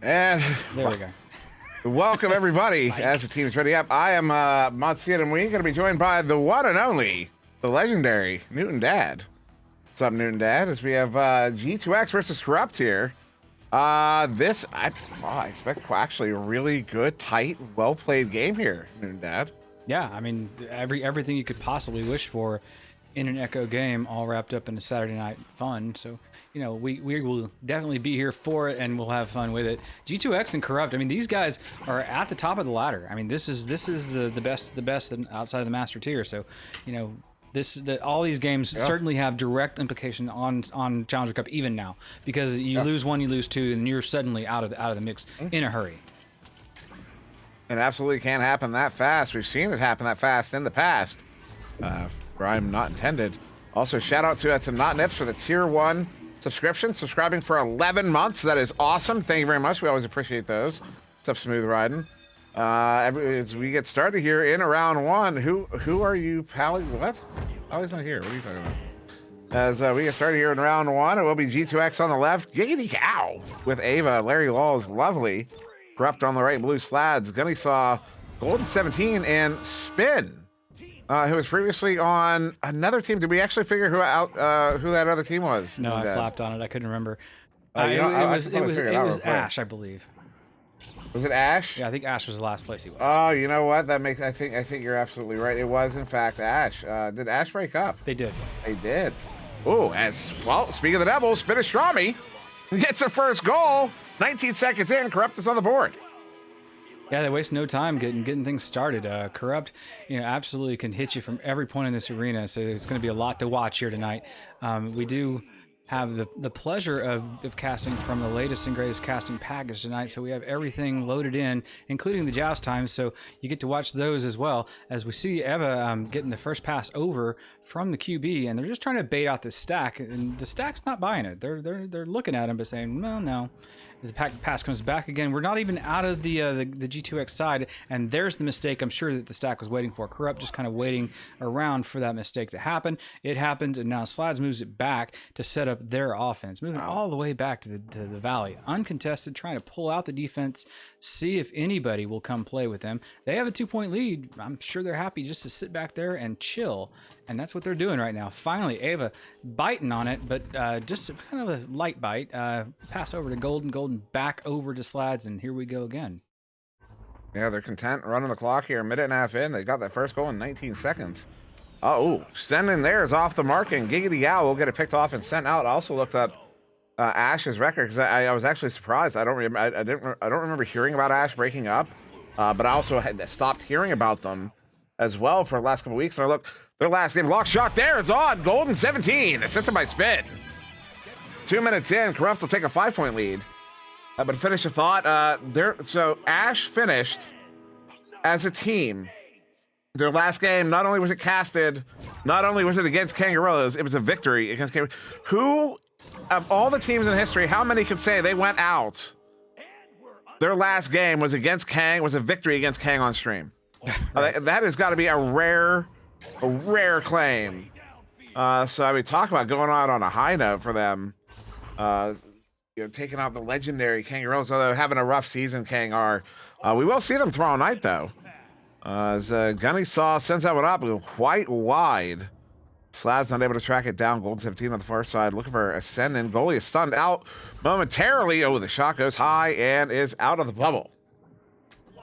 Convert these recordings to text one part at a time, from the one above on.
And there we go. Welcome everybody as the team is ready up. I am SirDimwi, going to be joined by the one and only, the legendary Newton Dad. What's up, Newton Dad? As we have G2X versus Corrupt here. I expect actually a really good, tight, well played game here, Newton Dad. Yeah, I mean everything you could possibly wish for in an Echo game, all wrapped up in a Saturday night fun. So, you know, we will definitely be here for it, and we'll have fun with it. G2X and Corrupt, I mean, these guys are at the top of the ladder. I mean, this is the best outside of the Master Tier. So, you know, all these games certainly have direct implication on Challenger Cup even now, because you lose one, you lose two, and you're suddenly out of the mix in a hurry. It absolutely can't happen that fast. We've seen it happen that fast in the past. Rhyme not intended. Also, shout out to Not Nips for the Tier 1 subscription, subscribing for 11 months. That is awesome. Thank you very much. We always appreciate those. What's up, Smooth Riding? As we get started here in round one, who are you, Pally? What? Oh, he's not here. What are you talking about? As we get started here in round one, it will be G2X on the left, Giggity Cow with Ava, Larry Law's lovely, Corrupt on the right, Blue Slads, Gunny Saw, Golden 17, and Spin, who was previously on another team. Did we actually figure who that other team was? No, I flopped on it. I couldn't remember. It was Ash, I believe. Was it Ash? Yeah, I think Ash was the last place he was. Oh, you know what? That makes I think you're absolutely right. It was in fact Ash. Did Ash break up? They did. They did. Oh, speaking of the Devils, Spinastrami gets a first goal. 19 seconds in, Corrupt is on the board. Yeah, they waste no time getting things started. Corrupt, you know, absolutely can hit you from every point in this arena. So it's going to be a lot to watch here tonight. We do have the pleasure of casting from the latest and greatest casting package tonight. So we have everything loaded in, including the joust times. So you get to watch those as well, as we see Eva getting the first pass over from the QB, and they're just trying to bait out the stack, and the stack's not buying it. They're looking at him but saying, no. As the pass comes back again, we're not even out of the G2X side, and there's the mistake I'm sure that the stack was waiting for. Corrupt just kind of waiting around for that mistake to happen. It happened, and now Slides moves it back to set up their offense, moving all the way back to the valley, uncontested, trying to pull out the defense, see if anybody will come play with them. They have a 2-point lead. I'm sure they're happy just to sit back there and chill. And that's what they're doing right now. Finally, Ava biting on it, but just kind of a light bite. Pass over to Golden, back over to Slides, and here we go again. Yeah, they're content running the clock here. Minute and a half in. They got that first goal in 19 seconds. Oh, sending theirs off the mark, and Giggity Owl will get it picked off and sent out. I also looked up Ash's record because I was actually surprised. I don't remember hearing about Ash breaking up, but I also had stopped hearing about them as well for the last couple weeks. And I look. Their last game, lock shot there, it's on. Golden 17, it's sent by Spin. 2 minutes in, Corrupt will take a 5-point lead. But finish a thought, so Ash finished as a team. Their last game, not only was it casted, not only was it against Kangaroos, it was a victory against Kangaroos. Who, of all the teams in history, how many could say they went out their last game was against Kang, was a victory against Kang on stream. That has got to be a rare claim. So I mean, talk about going out on a high note for them. Taking out the legendary Kangaroos, although having a rough season, Kang are. We will see them tomorrow night, though. As Gunny Saw sends that one up quite wide. Slad's not able to track it down. Gold 17 on the far side, looking for Ascendant. Goalie is stunned out momentarily. Oh, the shot goes high and is out of the bubble.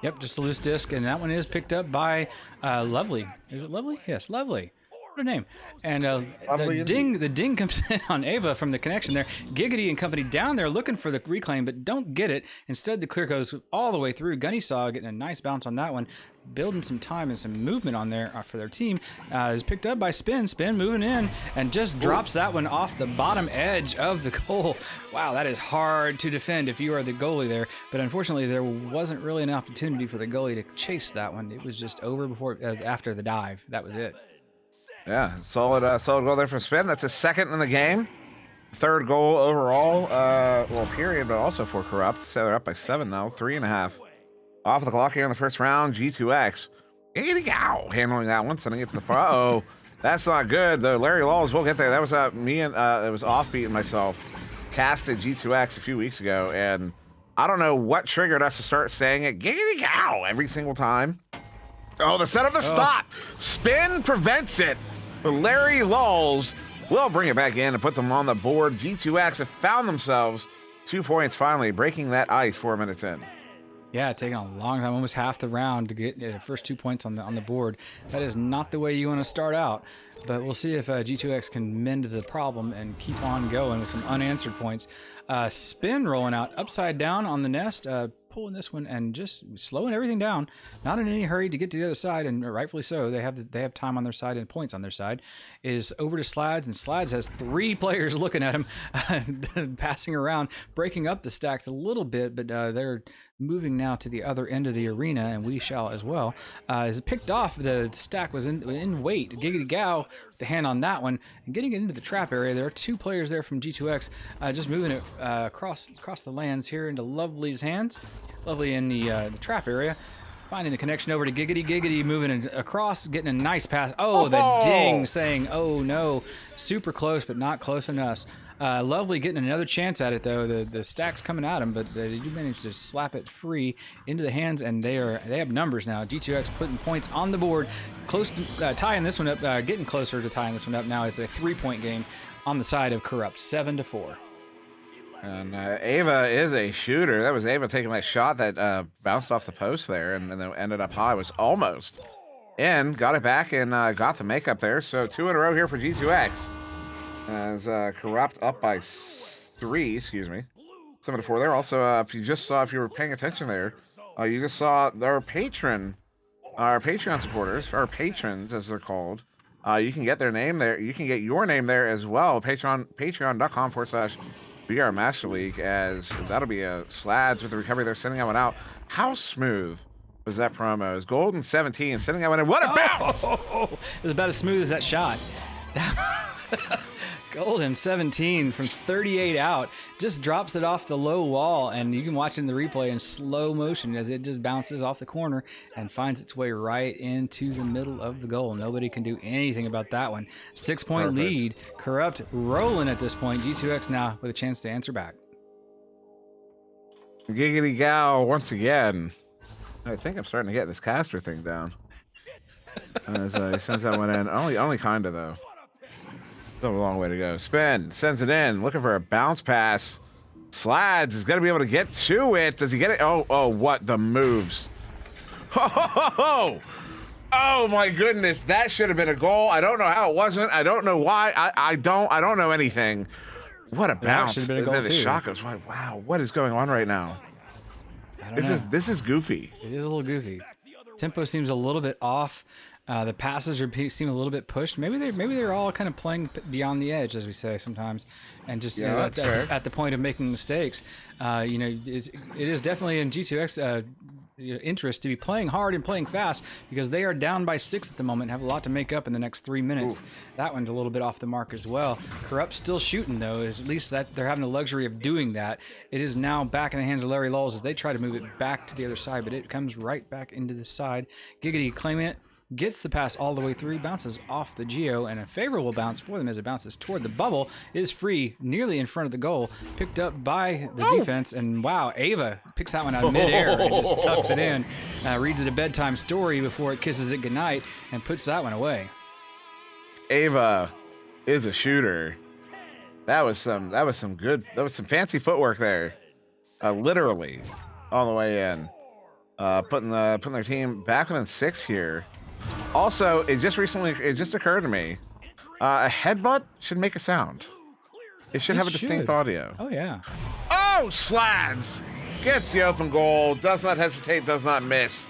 Yep, just a loose disc, and that one is picked up by Lovely. Is it Lovely? Yes, Lovely. What a name. And the ding comes in on Ava from the connection there. Giggity and company down there looking for the reclaim, but don't get it. Instead, the clear goes all the way through. Gunny Saw getting a nice bounce on that one, building some time and some movement on there for their team. Is picked up by Spin. Spin moving in and just drops that one off the bottom edge of the goal. Wow, that is hard to defend if you are the goalie there. But unfortunately, there wasn't really an opportunity for the goalie to chase that one. It was just over after the dive. That was it. Yeah, solid goal there from Spin. That's his second in the game. Third goal overall, period, but also for Corrupt. So they're up by 7 now, 3.5. Off the clock here in the first round, G2X. Handling that one, sending it to the far. Uh-oh, that's not good, though. Larry Laws will get there. That was me and it was Offbeat myself. Casted G2X a few weeks ago, and I don't know what triggered us to start saying it. Giggity gow every single time. Oh, the set of the stop. Spin prevents it. But Larry Lulls will bring it back in and put them on the board. G2X have found themselves 2 points finally, breaking that ice 4 minutes in. Yeah, taking a long time, almost half the round to get the first 2 points on the board. That is not the way you want to start out. But we'll see if G2X can mend the problem and keep on going with some unanswered points. Spin rolling out upside down on the nest, pulling this one and just slowing everything down. Not in any hurry to get to the other side, and rightfully so. They have time on their side and points on their side. Is over to Slads, and Slads has 3 players looking at him, passing around, breaking up the stacks a little bit, but they're moving now to the other end of the arena, and we shall as well. Is picked off. The stack was in weight. Giggity Gow with the hand on that one, and getting it into the trap area. There are 2 players there from G2X, just moving it across the lands here into Lovely's hands. Lovely in the trap area, finding the connection over to Giggity. Giggity moving it across, getting a nice pass. Oh, the ding saying, oh no, super close, but not close enough. Lovely getting another chance at it though. The stack's coming at him, but they do manage to slap it free into the hands, and they have numbers now. G2X putting points on the board, close to tying this one up, getting closer to tying this one up. Now it's a 3-point game on the side of Corrupt, 7-4. And Ava is a shooter. That was Ava taking that shot that bounced off the post there and then ended up high. Was almost in. Got it back and got the makeup there. So 2 in a row here for G2X. As Corrupt up by 3, 7-4 there. Also, if you were paying attention there, you just saw our Patreon supporters, our patrons as they're called. You can get their name there. You can get your name there as well. Patreon.com/VR Master League, as that'll be a Slads with the recovery. They're sending that one out. How smooth was that promo? Is Golden 17 sending that one in? What a bounce! It was about as smooth as that shot. Golden 17 from 38 out just drops it off the low wall, and you can watch it in the replay in slow motion as it just bounces off the corner and finds its way right into the middle of the goal. Nobody can do anything about that one. 6-point lead. Corrupt rolling at this point. G2X now with a chance to answer back. Giggity Gow once again. I think I'm starting to get this caster thing down. As he sends that one in. Only kind of though. Still a long way to go. Spin sends it in, looking for a bounce pass. Slads is going to be able to get to it. Does he get it? Oh, what the moves. Oh my goodness. That should have been a goal. I don't know how it wasn't. I don't know why. I don't know anything. What a bounce. The shot goes, wow, what is going on right now? This is goofy. It is a little goofy. Tempo seems a little bit off. The passes seem a little bit pushed. Maybe they're all kind of playing beyond the edge, as we say sometimes, and just at the point of making mistakes. It is definitely in G2X interest to be playing hard and playing fast because they are down by 6 at the moment, have a lot to make up in the next 3 minutes. Ooh. That one's a little bit off the mark as well. Corrupt still shooting though, at least that they're having the luxury of doing that. It is now back in the hands of Larry Lulls if they try to move it back to the other side, but it comes right back into the side. Giggity claiming it. Gets the pass all the way through, bounces off the Geo, and a favorable bounce for them as it bounces toward the bubble. Is free, nearly in front of the goal, picked up by the defense, and wow, Ava picks that one out of midair and just tucks it in, reads it a bedtime story before it kisses it goodnight, and puts that one away. Ava is a shooter. That was some fancy footwork there, literally, all the way in, putting their team back within 6 here. Also, it just occurred to me, a headbutt should make a sound. It should have a distinct audio. Oh, yeah. Oh, Slads gets the open goal, does not hesitate, does not miss.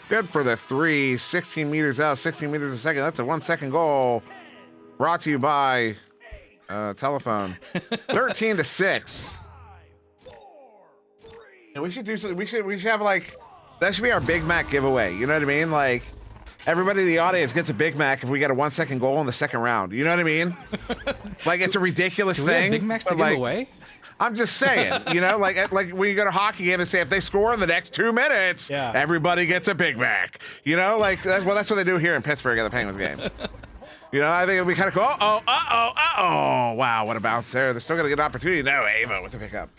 Good for the 3, 16 meters out, 16 meters a second. That's a 1-second goal. Brought to you by telephone. 13-6. And we should do something. We should have like, that should be our Big Mac giveaway. You know what I mean? Like, everybody in the audience gets a Big Mac if we get a 1-second goal in the second round. You know what I mean? Like, it's a ridiculous thing. We have Big Macs to give away? I'm just saying, you know, like when you go to a hockey game and say if they score in the next 2 minutes, everybody gets a Big Mac. You know, like that's what they do here in Pittsburgh at the Penguins games. You know, I think it'd be kind of cool. Wow, what a bounce there. They're still going to get an opportunity. No, Ava with the pickup.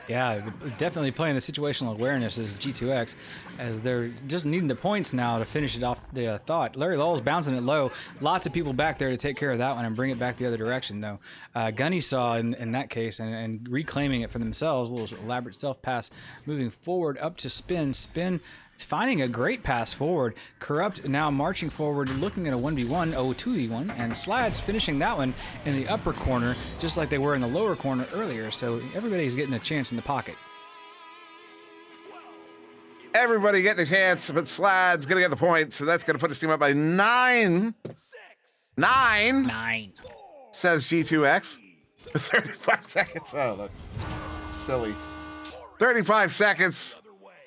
Yeah, definitely playing the situational awareness as G2X, as they're just needing the points now to finish it off the thought. Larry Lowell's bouncing it low. Lots of people back there to take care of that one and bring it back the other direction, though. Gunny saw in that case and reclaiming it for themselves, a little elaborate self-pass, moving forward up to Spin, finding a great pass forward. Corrupt now marching forward, looking at a 1v1, 2v1, and Slads finishing that one in the upper corner, just like they were in the lower corner earlier. So everybody's getting a chance in the pocket. Everybody getting a chance, but Slads gonna get the points, so that's gonna put his team up by 9. 9, says G2X. 35 seconds. Oh, that's silly. 35 seconds.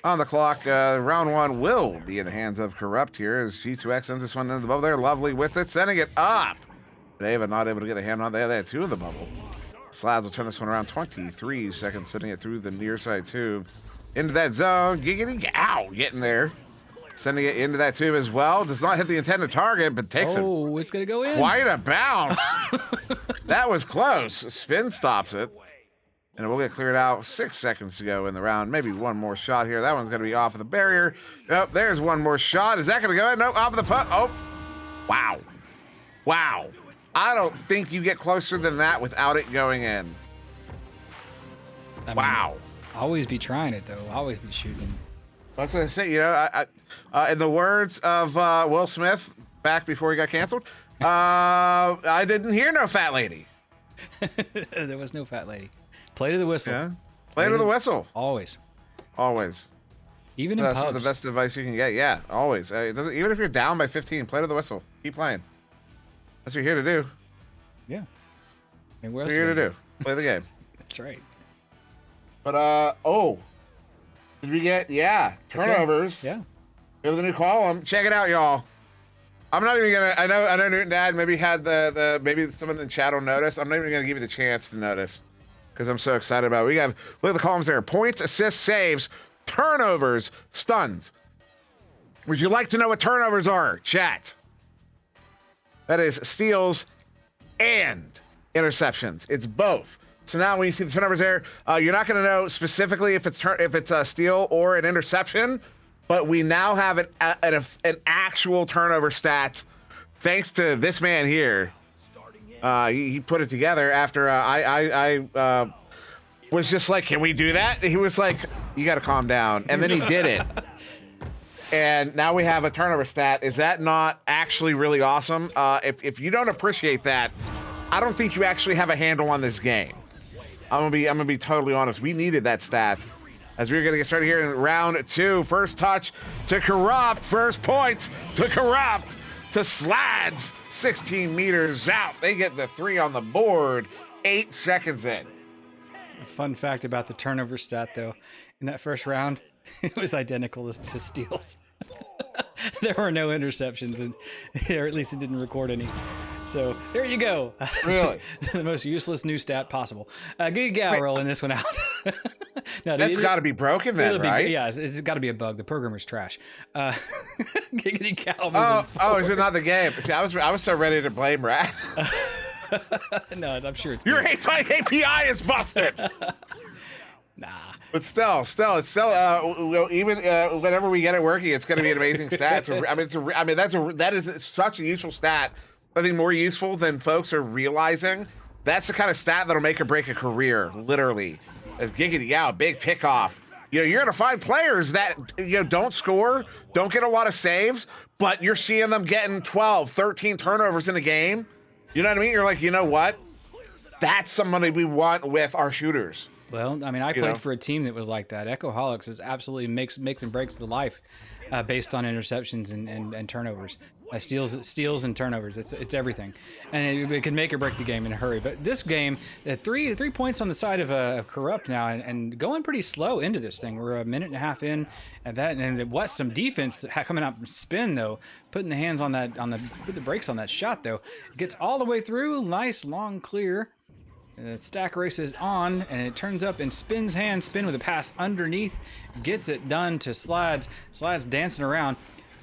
On the clock, round 1 will be in the hands of Corrupt here as G2X sends this one into the bubble. They're lovely with it, sending it up. But Ava not able to get the hand on there. They had 2 in the bubble. Slads will turn this one around. 23 seconds, sending it through the near side tube. Into that zone. Giggity, ow, getting there. Sending it into that tube as well. Does not hit the intended target, but takes it's going to go in. Quite a bounce. That was close. Spin stops it. And we'll get cleared out. 6 seconds to go in the round. Maybe one more shot here. That one's going to be off of the barrier. Nope, there's one more shot. Is that going to go in? Nope, off of the puck. Oh, wow. Wow. I don't think you get closer than that without it going in. Wow. Always be trying it, though. Always be shooting. That's what I say. You know, in the words of Will Smith back before he got canceled, I didn't hear no fat lady. There was no fat lady. Play to the whistle. Yeah. Play to the whistle. Always. Always. Even in pubs. That's the best advice you can get. Yeah, always. Even if you're down by 15, play to the whistle. Keep playing. That's what you're here to do. Yeah. And what else you're here to do. Play the game. That's right. But, did we get, turnovers. Okay. Yeah. It was a new column. Check it out, y'all. I'm not even gonna, I know Newton Dad maybe had maybe someone in chat will notice. I'm not even gonna give you the chance to notice, because I'm so excited about it. Look at the columns there. Points, assists, saves, turnovers, stuns. Would you like to know what turnovers are, chat? That is steals and interceptions. It's both. So now when you see the turnovers there, you're not going to know specifically if it's a steal or an interception, but we now have an actual turnover stat thanks to this man here. He put it together after I was just like, can we do that? He was like, you got to calm down. And then he did it. And now we have a turnover stat. Is that not actually really awesome? If you don't appreciate that, I don't think you actually have a handle on this game. I'm gonna be totally honest. We needed that stat as we were gonna get started here in round 2. First touch to Corrupt. First points to Corrupt. To Slads, 16 meters out. They get the 3 on the board, 8 seconds in. A fun fact about the turnover stat, though, in that first round, It was identical to Steele's. There were no interceptions, or at least it didn't record any. So there you go. Really? The most useless new stat possible. Good gal rolling this one out. No, That's got to be broken then, right? Yeah, it's got to be a bug. The programmer's trash. Giggity cow. Oh, is it not the game? See, I was so ready to blame Rat. No, I'm sure it's Your API is busted. Nah. But still, it's still even whenever we get it working, it's going to be an amazing stat. That is such a useful stat. I think more useful than folks are realizing. That's the kind of stat that'll make or break a career, literally. As Giggity out, big pickoff. You know, you're going to find players that don't score, don't get a lot of saves, but you're seeing them getting 12, 13 turnovers in a game. You know what I mean? You're like, you know what? That's somebody we want with our shooters. Well, I mean, I played for a team that was like that. Echoholics is absolutely makes and breaks the life based on interceptions and turnovers, steals and turnovers. It's everything, and it can make or break the game in a hurry. But this game, 3 points on the side of Corrupt now, and going pretty slow into this thing. We're a minute and a half in, and what some defense coming out from Spin though, putting the hands on that put the brakes on that shot though. It gets all the way through, nice long clear. The stack race is on, and it turns up in Spin's hand. Spin with a pass underneath, gets it done to Slides. Slides dancing around,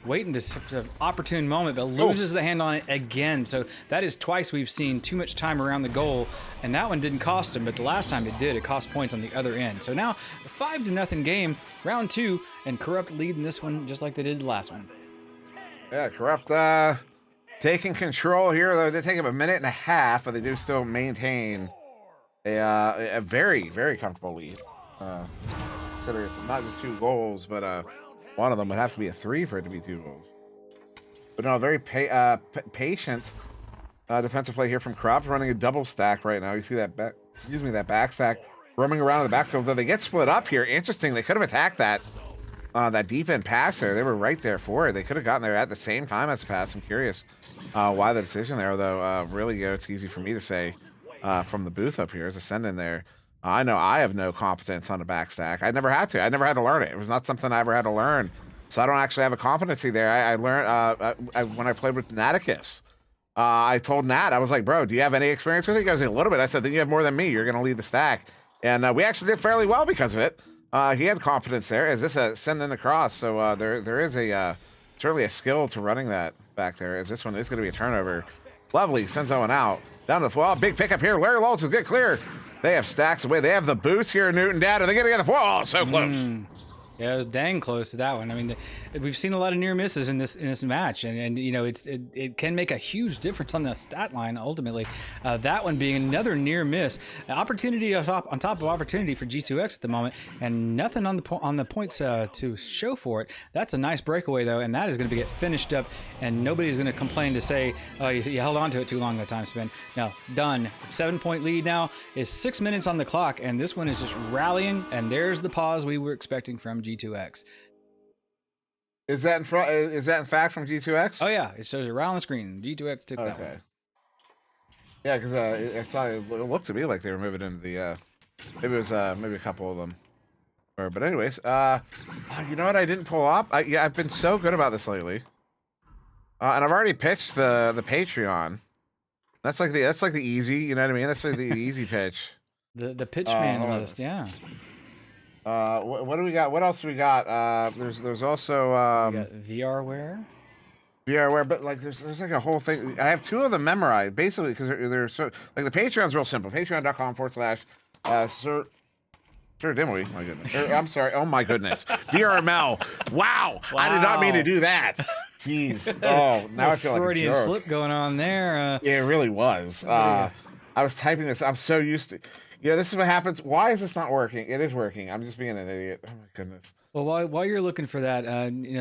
waiting to an opportune moment, but loses the hand on it again. So that is twice we've seen too much time around the goal, and that one didn't cost him, but the last time it did, it cost points on the other end. So now a 5-0 game, round 2, and Corrupt leading this one just like they did the last one. Yeah, Corrupt taking control here, though. They take him a minute and a half, but they do still maintain a very, very comfortable lead. Consider it's not just 2 goals, but one of them would have to be a 3 for it to be 2 goals. But no, very patient defensive play here from Corrupt, running a double stack right now. You see that that back stack roaming around in the backfield. Though they get split up here. Interesting. They could have attacked that deep end pass there. They were right there for it. They could have gotten there at the same time as the pass. I'm curious why the decision there, though. Really, it's easy for me to say from the booth up here as a send in there. I know I have no competence on a backstack. I never had to. I never had to learn it. It was not something I ever had to learn. So I don't actually have a competency there. I learned when I played with Naticus. I told Nat, I was like, bro, do you have any experience with it? He goes, a little bit. I said, then you have more than me. You're going to lead the stack. And we actually did fairly well because of it. He had competence there. Is this a send in across? So there is certainly a skill to running that back there. As this one is going to be a turnover. Lovely, sends that one out. Down to the wall, big pickup here. Larry Lawless will get clear. They have stacks away. They have the boost here, Newton Dad. Are they going to get the wall? Oh, so close. Yeah, it was dang close to that one. I mean, we've seen a lot of near misses in this match, and it can make a huge difference on the stat line ultimately. That one being another near miss, opportunity on top of opportunity for G2X at the moment, and nothing on the points to show for it. That's a nice breakaway though, and that is going to get finished up, and nobody's going to complain to say, oh, you held on to it too long that time, Spin. No, done. 7-point lead now. It's 6 minutes on the clock, and this one is just rallying, and there's the pause we were expecting from G2X. Is that in fact from G2X? Oh yeah, it shows it right on the screen. G2X took that one. Yeah, because I saw it looked to me like they were moving into the maybe it was maybe a couple of them. But anyways, you know what I didn't pull up? I've been so good about this lately. And I've already pitched the Patreon. That's like the easy, you know what I mean? That's like the easy pitch. The pitchman list, yeah. What do we got? What else do we got? There's also we got VRware. VRware, but like there's like a whole thing. I have 2 of them memorized basically because they're so like the Patreon's real simple. Patreon.com/SirDimwi. My goodness. I'm sorry. Oh my goodness. VRML. Wow. I did not mean to do that. Jeez. Oh, now I feel like a jerk. Slip going on there. Yeah, it really was. I was typing this. I'm so used to. This is what happens. Why is this not working? It is working. I'm just being an idiot. Oh my goodness. Well, while you're looking for that,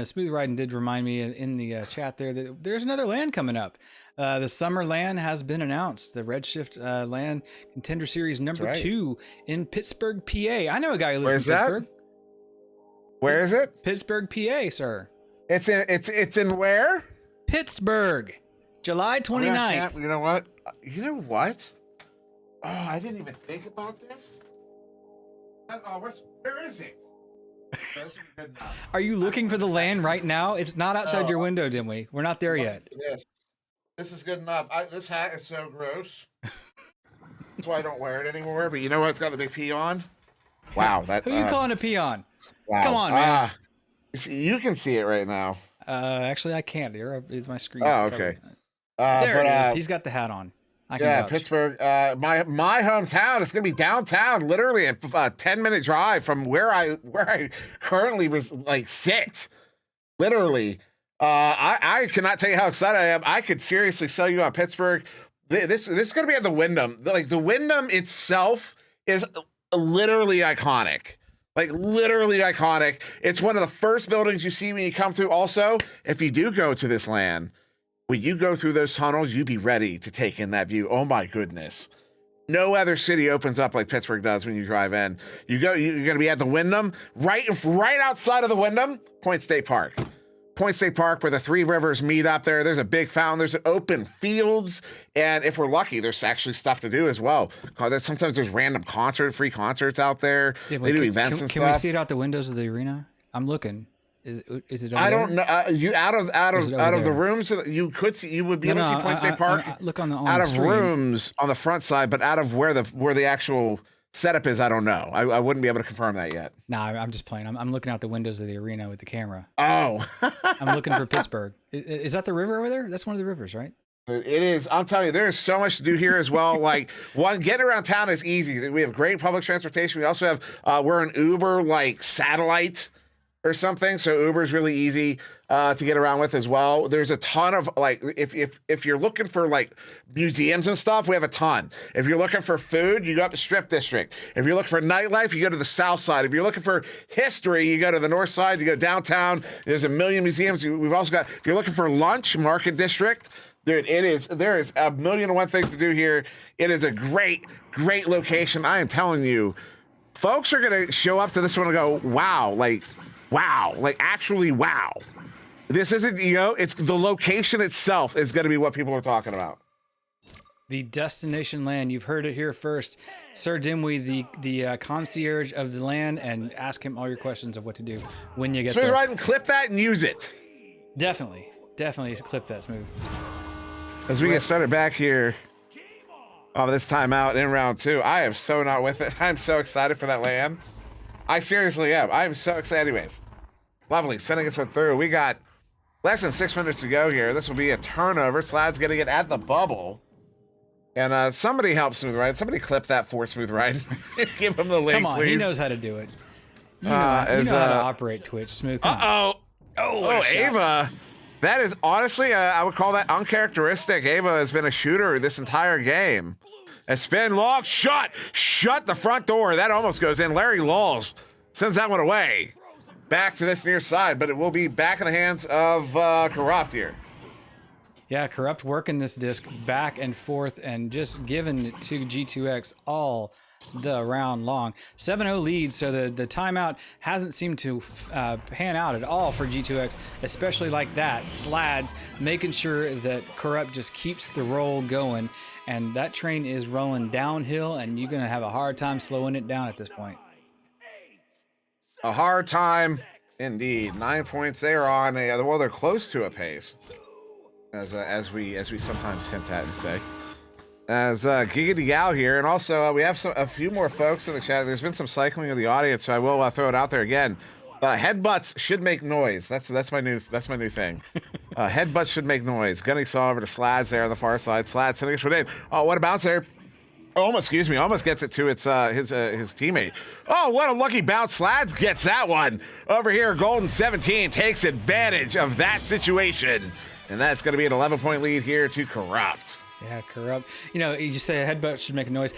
Smooth Riding did remind me in the chat there that there's another LAN coming up. The summer LAN has been announced. The Redshift LAN Contender Series number 2 in Pittsburgh, PA. I know a guy who lives in Pittsburgh. Where is it? Pittsburgh, PA, sir. It's in where? Pittsburgh, July 29th. You know what? Oh, I didn't even think about this. Where is it? Are you looking for the land right now? It's not outside your window, Dimwi. We're not there yet. This is good enough. This hat is so gross. That's why I don't wear it anymore. But you know what? It's got the big P on. Wow. That. Who you calling a peon? Wow. Come on, man. You can see it right now. Actually, I can't. It's my screen. Oh, okay. There it is. He's got the hat on. I can vouch. Pittsburgh. My hometown. It's gonna be downtown, literally a 10-minute drive from where I currently sit. Literally. I cannot tell you how excited I am. I could seriously sell you on Pittsburgh. This is gonna be at the Wyndham. Like the Wyndham itself is literally iconic. Like literally iconic. It's one of the first buildings you see when you come through. Also, if you do go to this land, when you go through those tunnels, you be ready to take in that view. Oh my goodness. No other city opens up like Pittsburgh does when you drive in. You're gonna be at the Wyndham, right outside of the Wyndham, Point State Park. Point State Park, where the three rivers meet up there. There's a big fountain. There's open fields. And if we're lucky, there's actually stuff to do as well. Sometimes there's random free concerts out there. They do events and stuff. Can we see it out the windows of the arena? I'm looking. Is it over I there? don't know. You out of the rooms, you would be able to see Point State Park. Look on the out of screen. Rooms on the front side, but out of where the actual setup is, I don't know. I wouldn't be able to confirm that yet. Nah, I'm just playing. I'm looking out the windows of the arena with the camera. Oh. I'm looking for Pittsburgh. Is that the river over there? That's one of the rivers, right? It is. I'm telling you, there is so much to do here as well. Like, getting around town is easy. We have great public transportation. We also have, we're an Uber satellite or something, so Uber is really easy to get around with as well. There's a ton of if you're looking for museums and stuff, we have a ton. If you're looking for food, you go up the Strip District. If you're looking for nightlife, you go to the South Side. If you're looking for history, you go to the North Side. You go downtown. There's a million museums. We've also got. If you're looking for lunch, Market District. Dude, there is a million and one things to do here. It is a great location. I am telling you, folks are gonna show up to this one and go, wow, actually, wow. This isn't, it's the location itself is going to be what people are talking about. The destination land. You've heard it here first. SirDimwi, the concierge of the land, and ask him all your questions of what to do when you get there. Smooth right and clip that and use it. Definitely clip that, Smooth. As we get started back here, this timeout in round 2, I am so not with it. I'm so excited for that land. I seriously am. I am so excited. Anyways, lovely. Sending us one through. We got less than 6 minutes to go here. This will be a turnover. Slad's getting it at the bubble. And somebody help Smooth Ride. Somebody clip that for Smooth Ride. Give him the link, Come on, please. he knows how to do it. You know how to operate Twitch, Smooth. Oh, Ava. That is honestly, I would call that uncharacteristic. Ava has been a shooter this entire game. A spin, long shot. Shut the front door. That almost goes in. Larry Laws sends that one away. Back to this near side, but it will be back in the hands of Corrupt here. Yeah, Corrupt working this disc back and forth and just giving it to G2X all the round long. 7-0 lead, so the timeout hasn't seemed to pan out at all for G2X, especially like that. Slads making sure that Corrupt just keeps the roll going, and that train is rolling downhill, and you're going to have a hard time slowing it down at this point. A hard time, indeed. 9 points. They are on they're close to a pace, as we sometimes hint at and say. As Giggity Gal here, and also we have a few more folks in the chat. There's been some cycling of the audience, so I will throw it out there again. Headbutts should make noise. That's my new thing. Headbutts should make noise. Gunny saw over to Slads there on the far side. Slads sending us one in. Oh, what a bounce there! Almost gets it to his teammate. Oh, what a lucky bounce! Slads gets that one over here. Golden 17 takes advantage of that situation, and that's going to be an 11-point lead here to Corrupt. Yeah, Corrupt. You just say a headbutt should make a noise.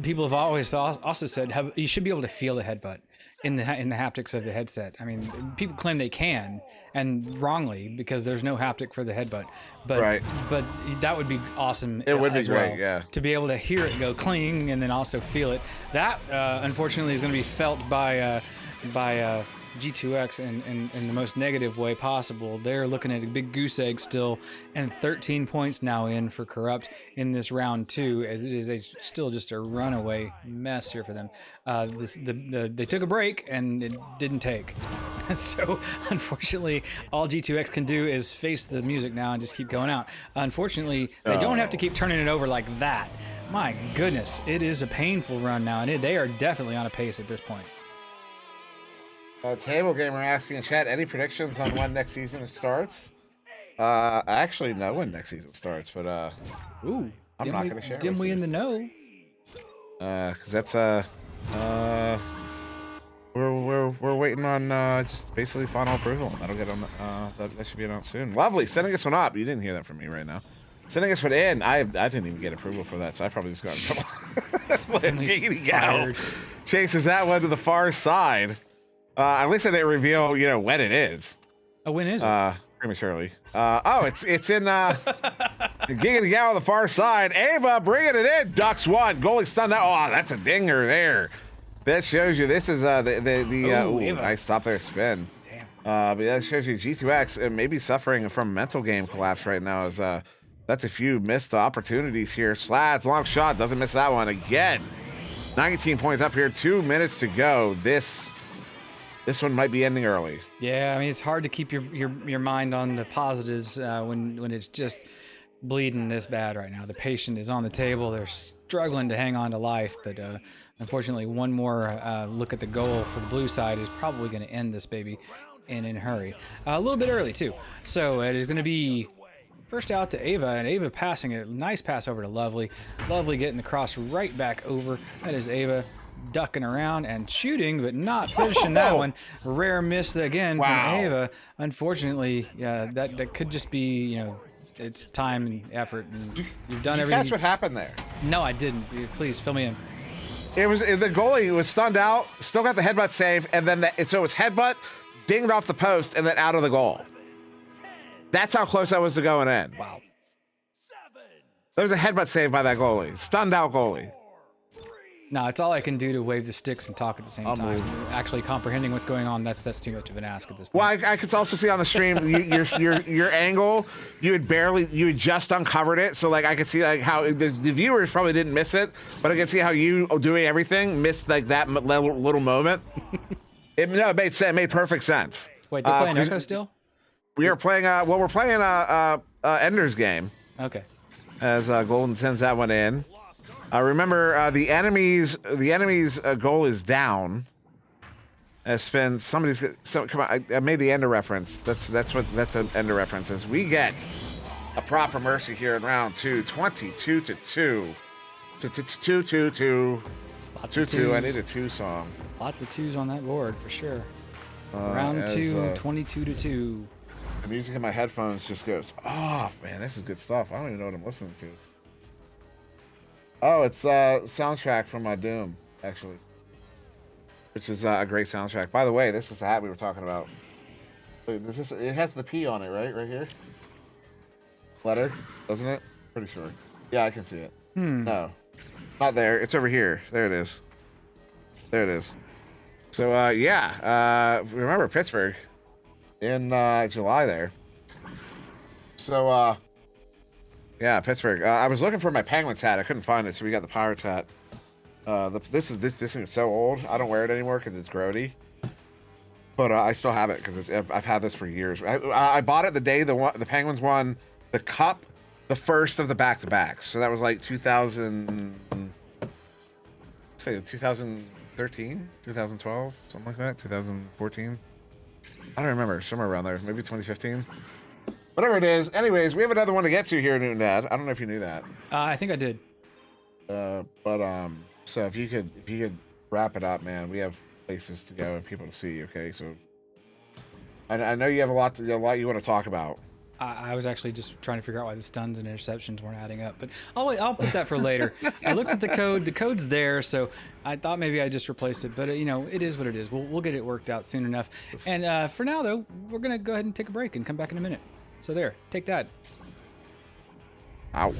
People have always also said you should be able to feel the headbutt in the haptics of the headset. I mean, people claim they can, and wrongly, because there's no haptic for the headbutt. But right. But that would be awesome. It would be great, well, yeah. To be able to hear it go cling and then also feel it. That unfortunately is going to be felt by G2X in the most negative way possible. They're looking at a big goose egg still, and 13 points now in for Corrupt in this round 2, as it is still just a runaway mess here for them. They took a break and it didn't take. So unfortunately, all G2X can do is face the music now and just keep going out. Unfortunately, they don't have to keep turning it over like that. My goodness, it is a painful run now, and they are definitely on a pace at this point. Table Gamer asking in chat, any predictions on when next season starts? I actually know when next season starts, but ooh, I'm not going to share. Dimwi in the know. Because that's we're waiting on just basically final approval. That'll get on. That should be announced soon. Lovely, sending us one up. You didn't hear that from me right now. Sending us one in. I didn't even get approval for that, so I probably just got in trouble. Chases that one to the far side. At least I didn't reveal, when it is. Oh, when is it? Prematurely. It's in Giggity Gal on the far side. Ava bringing it in. Ducks one. Goalie stunned out. Oh, that's a dinger there. That shows you this is nice stop there spin. Damn. But that shows you G2X may be suffering from mental game collapse right now. As that's a few missed opportunities here. Slads long shot, doesn't miss that one again. 19 points up here. 2 minutes to go. This one might be ending early. Yeah, I mean, it's hard to keep your mind on the positives when it's just bleeding this bad right now. The patient is on the table. They're struggling to hang on to life, but unfortunately, one more look at the goal for the blue side is probably going to end this baby in a hurry. A little bit early, too. So it is going to be first out to Ava, and Ava passing it. Nice pass over to Lovely. Lovely getting the cross right back over. That is Ava ducking around and shooting, but not finishing that one. Rare miss again from Ava. Unfortunately, that could just be, it's time and effort, and you've done everything. That's what happened there. No, I didn't. Dude, please fill me in. It was the goalie was stunned out, still got the headbutt save, and then so it was headbutt, dinged off the post, and then out of the goal. That's how close that was to going in. Wow. There was a headbutt save by that goalie, stunned out goalie. No, it's all I can do to wave the sticks and talk at the same time. Actually comprehending what's going on, that's too much of an ask at this point. Well, I could also see on the stream your angle, you had just uncovered it, so like I could see like how the viewers probably didn't miss it, but I could see how you doing everything missed like that little moment. It made sense. It made perfect sense. Wait, they're playing Echo still? We are playing. We're playing Ender's game. Okay. As Golden sends that one in. Remember, the enemy's goal is down. Come on, I made the Ender reference. That's an Ender reference. As we get a proper mercy here in round 2, 22-2. 2-2. I need a 2 song. Lots of 2s on that board for sure. Round 2, 22-2. The music in my headphones just goes off. Man, this is good stuff. I don't even know what I'm listening to. Oh, it's soundtrack from Doom, actually, which is a great soundtrack. By the way, this is the hat we were talking about. Wait, it has the P on it, right? Right here. Letter, doesn't it? Pretty sure. Yeah, I can see it. No, not there. It's over here. There it is. There it is. So remember Pittsburgh in July there. So yeah, Pittsburgh. I was looking for my Penguins hat. I couldn't find it, so we got the Pirates hat. This thing is so old. I don't wear it anymore because it's grody. But I still have it because I've had this for years. I bought it the day the Penguins won the Cup, the first of the back-to-backs. So that was like 2013, 2012, something like that, 2014. I don't remember, somewhere around there, maybe 2015. Whatever it is. Anyways, we have another one to get to here, Newton Dad. I don't know if you knew that. I think I did. So if you could wrap it up, man. We have places to go and people to see. Okay, so I know you have a lot you want to talk about. I was actually just trying to figure out why the stuns and interceptions weren't adding up, but I'll put that for later. I looked at the code. The code's there, so I thought maybe I just replaced it, but it is what it is. We'll get it worked out soon enough. And for now, though, we're gonna go ahead and take a break and come back in a minute. So there, take that. Ow.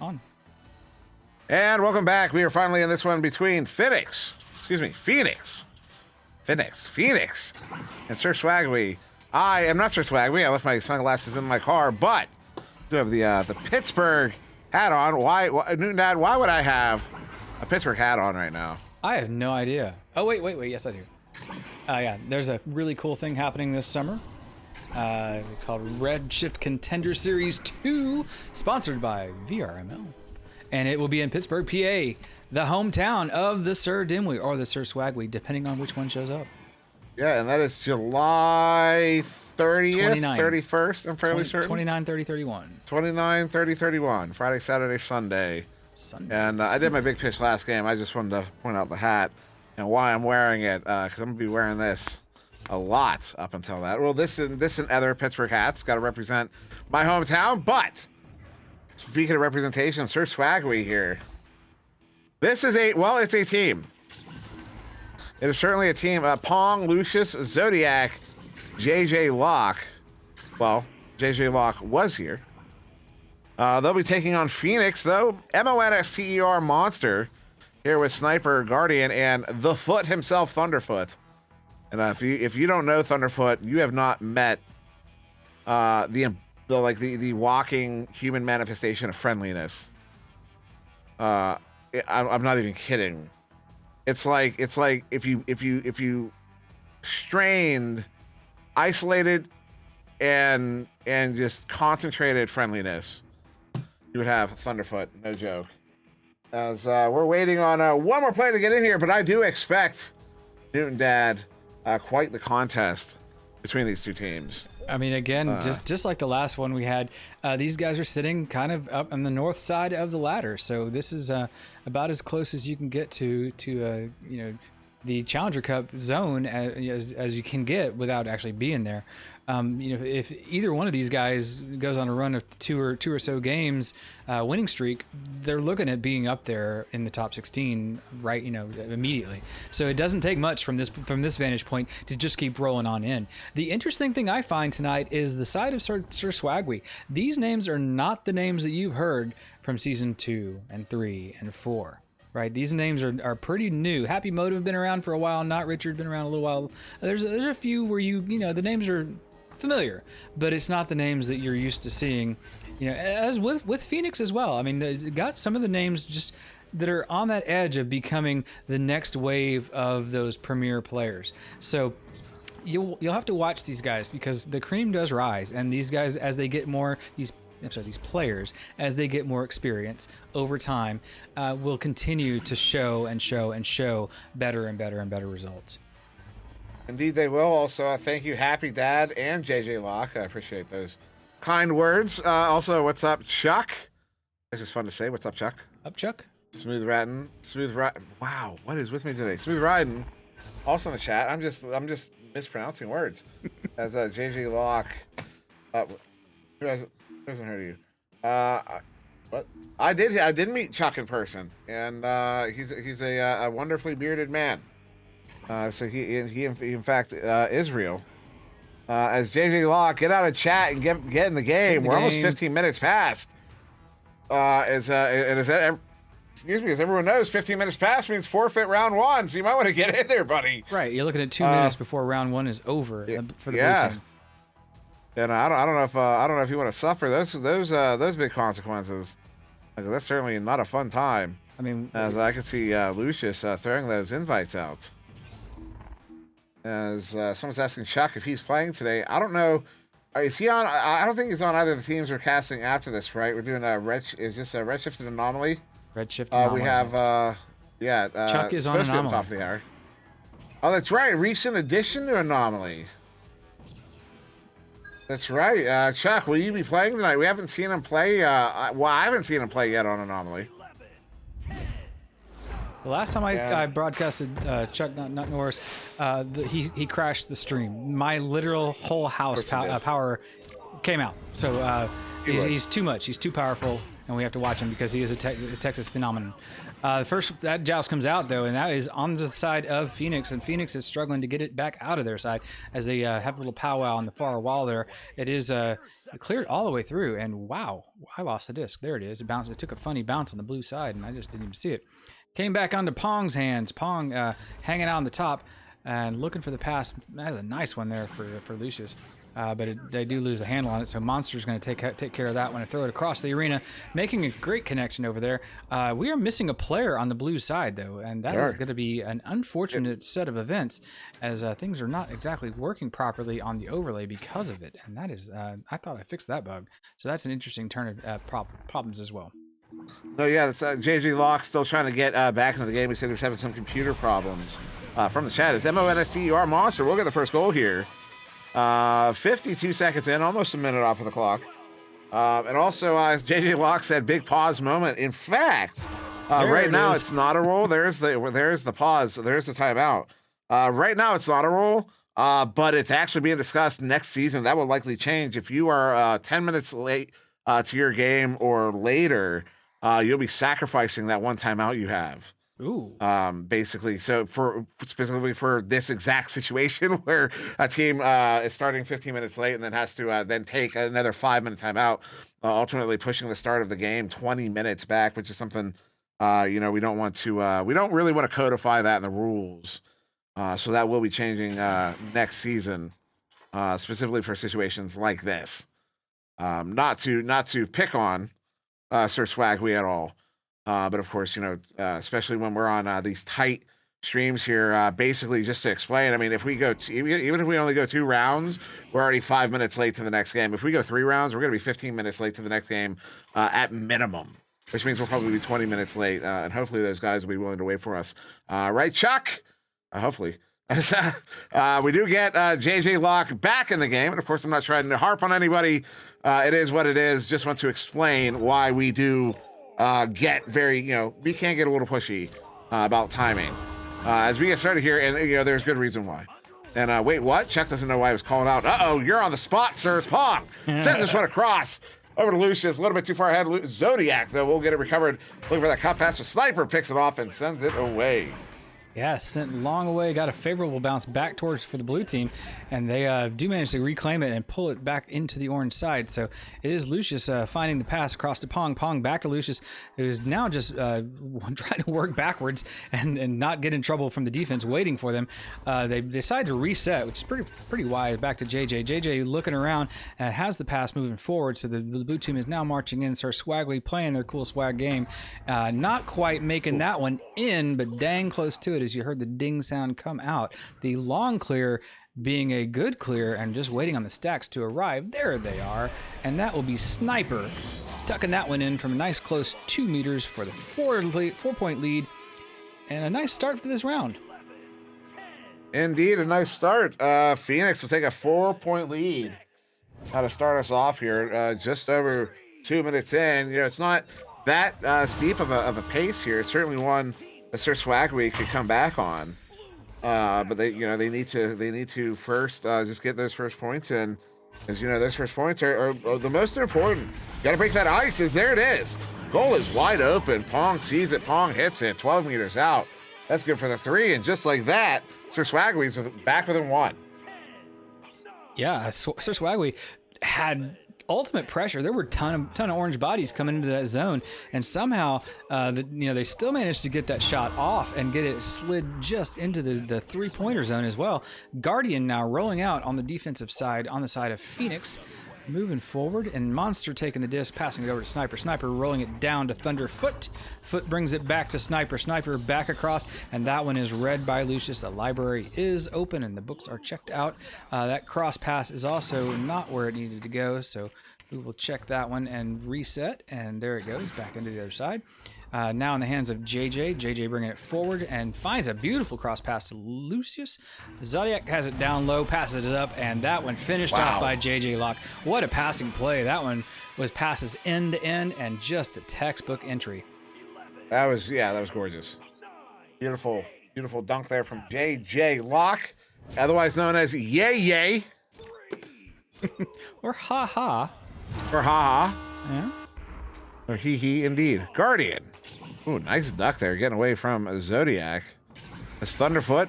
On. And welcome back. We are finally in this one between Phoenix, and Sir Swagwy. I am not Sir Swagwy. I left my sunglasses in my car, but I do have the Pittsburgh hat on. Why, Dad, why would I have a Pittsburgh hat on right now? I have no idea. Oh, wait. Yes, I do. Yeah, there's a really cool thing happening this summer. It's called Redshift Contender Series 2, sponsored by VRML. And it will be in Pittsburgh, PA, the hometown of the SirDimwi or the Sir Swagwy, depending on which one shows up. Yeah, and that is July 30th, 29. 31st, I'm fairly certain. 29, 30, 31. 29, 30, 31. Friday, Saturday, Sunday. And I did my big pitch last game. I just wanted to point out the hat and why I'm wearing it, because I'm going to be wearing this a lot up until that. Well, this and other Pittsburgh hats. Got to represent my hometown. But speaking of representation, SirDimwi here. This is it's a team. It is certainly a team. Pong, Lucius, Zodiac, JJ Locke. Well, JJ Locke was here. They'll be taking on Phoenix, though. MONSTER Monster here with Sniper, Guardian, and the Foot himself, Thunderfoot. And if you don't know Thunderfoot, you have not met the walking human manifestation of friendliness. I'm not even kidding. It's like if you strained, isolated, and just concentrated friendliness, you would have Thunderfoot. No joke. As we're waiting on one more player to get in here, but I do expect Newton Dad quite the contest between these two teams. I mean, again, just like the last one we had, these guys are sitting kind of up on the north side of the ladder. So this is about as close as you can get to the Challenger Cup zone as you can get without actually being there. If either one of these guys goes on a run of two or so games winning streak, they're looking at being up there in the top 16 right immediately. So it doesn't take much from this vantage point to just keep rolling on in. The interesting thing I find tonight is the side of SirDimwi. These names are not the names that you've heard from season 2 and 3 and 4. Right, these names are pretty new. Happy Motive have been around for a while. Not Richard been around a little while. There's a few where the names are familiar, but it's not the names that you're used to seeing. As with Phoenix as well. I mean, got some of the names just that are on that edge of becoming the next wave of those premier players. So you'll have to watch these guys because the cream does rise, and these guys as they get more these players, as they get more experience over time, will continue to show better and better and better results. Indeed, they will. Also, thank you, Happy Dad and JJ Locke. I appreciate those kind words. Also, what's up, Chuck? It's just fun to say. What's up, Chuck? Up, Chuck? Smooth Riding. Wow, what is with me today? Smooth Riding. Also in the chat. I'm just mispronouncing words. As JJ Locke. Who hasn't heard of you? What? I did meet Chuck in person, and he's a wonderfully bearded man. So he in fact is real. As JJ Locke, get out of chat and get in the game. We're almost 15 minutes past. As everyone knows, 15 minutes past means forfeit round 1. So you might want to get in there, buddy. Right, you're looking at 2 minutes before round 1 is over for the blue team. And I don't know if you want to suffer those big consequences. Like, that's certainly not a fun time. I mean, as I can see Lucius throwing those invites out. As someone's asking Chuck if he's playing today. I don't know. Is he on? I don't think he's on either of the teams we're casting after this, right? We're doing is this a Redshifted Anomaly? Redshift Anomaly. We have Chuck is on Anomaly. Top of the hour. Oh, that's right. Recent addition to Anomaly. That's right. Chuck, will you be playing tonight? We haven't seen him play. I haven't seen him play yet on Anomaly. The last time I broadcasted Chuck, not Norris, he crashed the stream. My literal whole house power came out. So he's too much. He's too powerful, and we have to watch him because he is a Texas phenomenon. First, that joust comes out, though, and that is on the side of Phoenix, and Phoenix is struggling to get it back out of their side as they have a little powwow on the far wall there. It is cleared all the way through, and wow, I lost the disc. There it is. It bounced. It took a funny bounce on the blue side, and I just didn't even see it. Came back onto Pong's hands. Pong hanging out on the top and looking for the pass. That's a nice one there for Lucius. But they do lose the handle on it, so Monster's going to take care of that one and throw it across the arena, making a great connection over there. We are missing a player on the blue side, though, and that is going to be an unfortunate set of events, as things are not exactly working properly on the overlay because of it. And that is, I thought I fixed that bug, so that's an interesting turn of problems as well. No, yeah, that's JJ Locke still trying to get back into the game. He said he was having some computer problems. From the chat is MONSTER Monster. We'll get the first goal here. 52 seconds in, almost a minute off of the clock. And also, as JJ Locke said, big pause moment. In fact, right now it's not a roll. There's the pause. There's the timeout. Right now it's not a roll, but it's actually being discussed next season. That will likely change. If you are 10 minutes late to your game or later, you'll be sacrificing that one timeout you have. Ooh. Basically, so specifically for this exact situation where a team is starting 15 minutes late and then has to then take another 5-minute timeout, ultimately pushing the start of the game 20 minutes back, which is something we don't want to we don't really want to codify that in the rules. So that will be changing next season, specifically for situations like this. Not to pick on Sir Swagwe at all. But of course, especially when we're on these tight streams here, basically just to explain, I mean, if we go, even if we only go 2 rounds, we're already 5 minutes late to the next game. If we go 3 rounds, we're going to be 15 minutes late to the next game at minimum, which means we'll probably be 20 minutes late. And hopefully those guys will be willing to wait for us. Right, Chuck? Hopefully. We do get JJ Locke back in the game. And of course, I'm not trying to harp on anybody. It is what it is. Just want to explain why we do get very, we can get a little pushy about timing as we get started here, and there's good reason why. And wait, what? Chuck doesn't know why he was calling out. Uh-oh, you're on the spot, sir. Pong sends this one across over to Lucius, a little bit too far ahead. Zodiac, though, will get it recovered. Looking for that cut pass, but Sniper picks it off and sends it away. Yeah, sent long away, got a favorable bounce back towards for the blue team, and they do manage to reclaim it and pull it back into the orange side. So it is Lucius finding the pass across to Pong. Pong back to Lucius, who is now just trying to work backwards and not get in trouble from the defense waiting for them. They decide to reset, which is pretty wise, back to JJ. JJ looking around and has the pass moving forward, so the blue team is now marching in. Sir Swagly playing their cool swag game. Not quite making that one in, but dang close to it as you heard the ding sound come out. The long clear being a good clear and just waiting on the stacks to arrive. There they are. And that will be Sniper tucking that one in from a nice close 2 meters for the 4-point lead. And a nice start for this round. Indeed, a nice start. Phoenix will take a 4-point lead. How to start us off here, just over 2 minutes in. It's not that steep of a pace here. It's certainly one that Sir Swagwe could come back on, but they need to first just get those first points in, as those first points are the most important. Got to break that ice. There it is. Goal is wide open. Pong sees it. Pong hits it. 12 meters out. That's good for the 3, and just like that, Sir Swagwe's back within 1. Yeah, Sir Swagwe had ultimate pressure. There were ton of orange bodies coming into that zone, and somehow they still managed to get that shot off and get it slid just into the 3-pointer zone as well. Guardian now rolling out on the defensive side, on the side of Phoenix, moving forward, and Monster taking the disc, passing it over to Sniper. Sniper rolling it down to Thunder. Foot brings it back to Sniper. Sniper back across, and that one is read by Lucius. The library is open and the books are checked out. That cross pass is also not where it needed to go, so we will check that one and reset, and there it goes back into the other side. Now in the hands of JJ. JJ bringing it forward and finds a beautiful cross pass to Lucius. Zodiac has it down low, passes it up, and that one finished off by JJ Locke. What a passing play. That one was passes end to end and just a textbook entry. That was gorgeous. Beautiful dunk there from JJ Locke, otherwise known as Yay Yay. Or Ha Ha. Or Ha Ha. Yeah. Or He indeed. Guardian. Ooh, nice duck there, getting away from Zodiac. This Thunderfoot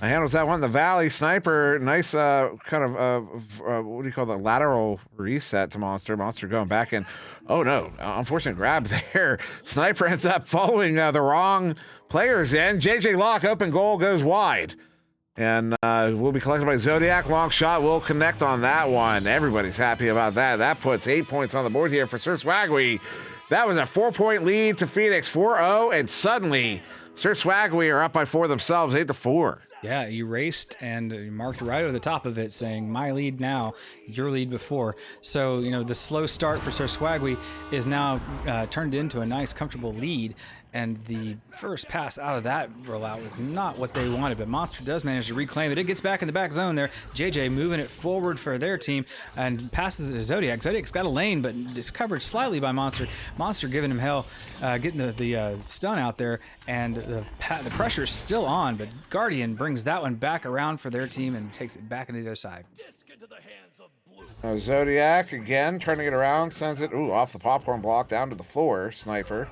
handles that one in the valley. Sniper, nice kind of what do you call that, lateral reset to Monster. Monster going back in. Oh no, unfortunate grab there. Sniper ends up following the wrong players in. JJ Locke, open goal, goes wide. And will be collected by Zodiac. Long shot will connect on that one. Everybody's happy about that. That puts 8 points on the board here for Sir Swagwe. That was a 4-point lead to Phoenix, 4-0, and suddenly Sir Swagwe are up by 4 themselves, 8-4. Yeah, erased and marked right over the top of it saying, my lead now, your lead before. So, you know, the slow start for SirSwagwi is now turned into a nice, comfortable lead. And the first pass out of that rollout was not what they wanted, but Monster does manage to reclaim it. It gets back in the back zone there. JJ moving it forward for their team and passes it to Zodiac. Zodiac's got a lane, but it's covered slightly by Monster. Monster giving him hell, getting the stun out there, and the pressure's still on, but Guardian brings that one back around for their team and takes it back into the other side. Zodiac again, turning it around, sends it off the popcorn block down to the floor. Sniper.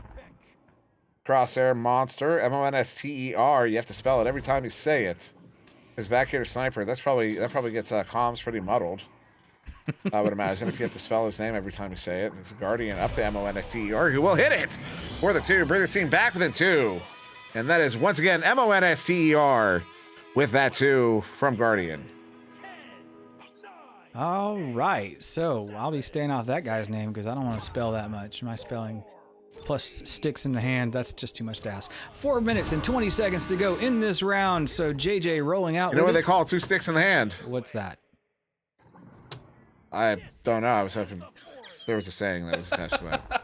Crosshair Monster, M-O-N-S-T-E-R. You have to spell it every time you say it. Is back here to Sniper. That probably gets comms pretty muddled. I would imagine if you have to spell his name every time you say it. It's Guardian up to M-O-N-S-T-E-R, who will hit it for the 2. Bring the team back within 2. And that is once again M-O-N-S-T-E-R with that 2 from Guardian. All right, so I'll be staying off that guy's name because I don't want to spell that much. My spelling plus sticks in the hand, that's just too much to ask. 4 minutes and 20 seconds to go in this round. So JJ rolling out. You know what they call 2 sticks in the hand? What's that? I don't know. I was hoping there was a saying that was attached to that.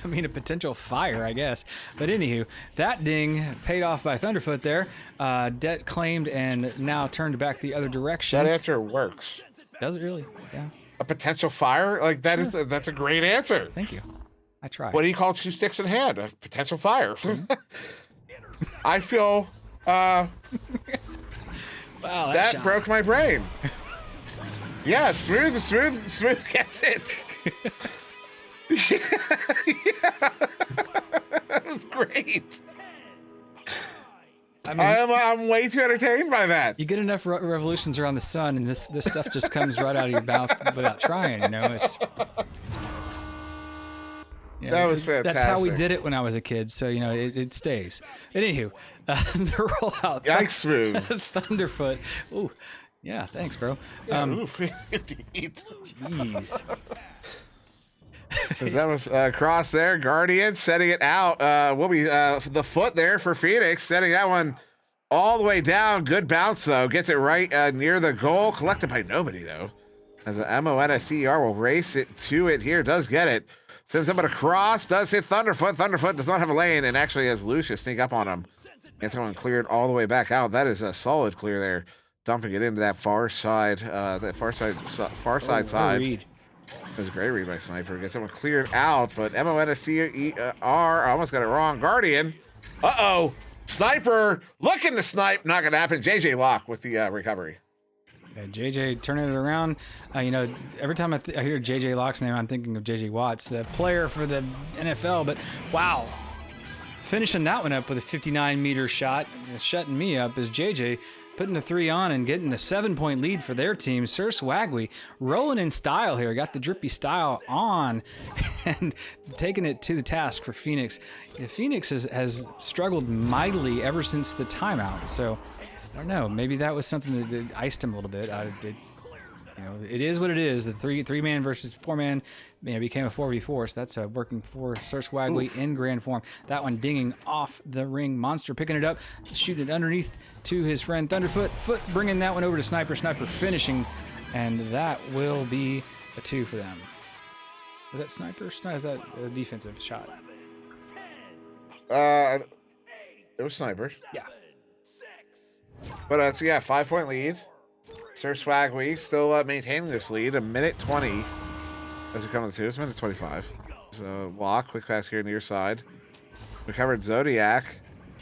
I mean, a potential fire, I guess. But anywho, that ding paid off by Thunderfoot there. Debt claimed and now turned back the other direction. That answer works. Does it really? Yeah. A potential fire? Like that Sure. That's a great answer. Thank you. I tried. What do you call 2 sticks in hand? A potential fire. I feel Wow, that broke my brain. Yeah, smooth gets it. Yeah. That was great. I mean, I'm way too entertained by that. You get enough revolutions around the sun, and this stuff just comes right out of your mouth without trying. You know, it's. You know, that was fantastic. That's how we did it when I was a kid, so you know it stays. But anywho, the rollout. Yikes, smooth. Thunderfoot. Ooh, yeah, thanks, bro. Yeah, indeed. Jeez. That was cross there. Guardian setting it out. Will be the foot there for Phoenix, setting that one all the way down. Good bounce though. Gets it right near the goal. Collected by nobody though. As an M-O-N-S-T-E-R will race it to it here. Does get it. Sends him across. Does hit Thunderfoot. Thunderfoot does not have a lane and actually has Lucius sneak up on him. Gets that one cleared all the way back out. That is a solid clear there. Dumping it into that far side. That far side side. Read. That was a great read by Sniper. Gets someone cleared out, but M-O-N-S-T-E-R. I almost got it wrong. Guardian. Uh-oh. Sniper looking to snipe. Not going to happen. JJ Locke with the recovery. Yeah, JJ turning it around. You know, every time I hear JJ Locke's name, I'm thinking of JJ Watts, the player for the NFL. But wow, finishing that one up with a 59-meter shot, shutting me up is JJ putting the 3 on and getting a 7-point lead for their team. SirSwagwi rolling in style here. Got the drippy style on and taking it to the task for Phoenix. Phoenix has struggled mightily ever since the timeout. So I don't know. Maybe that was something that iced him a little bit. You know, it is what it is. The three-man versus 4-man, became a 4v4. So that's working for SirSwagwi in grand form. That one dinging off the ring. Monster picking it up, shooting it underneath to his friend Thunderfoot. Foot bringing that one over to Sniper. Sniper finishing, and that will be a 2 for them. Was that Sniper? Is that a defensive shot? It was Sniper. Yeah. But it's 5-point lead. SirSwagwi still maintaining this lead. 1:20 as we come to the 2. It's 1:25. So Locke, quick pass here near side. We covered Zodiac.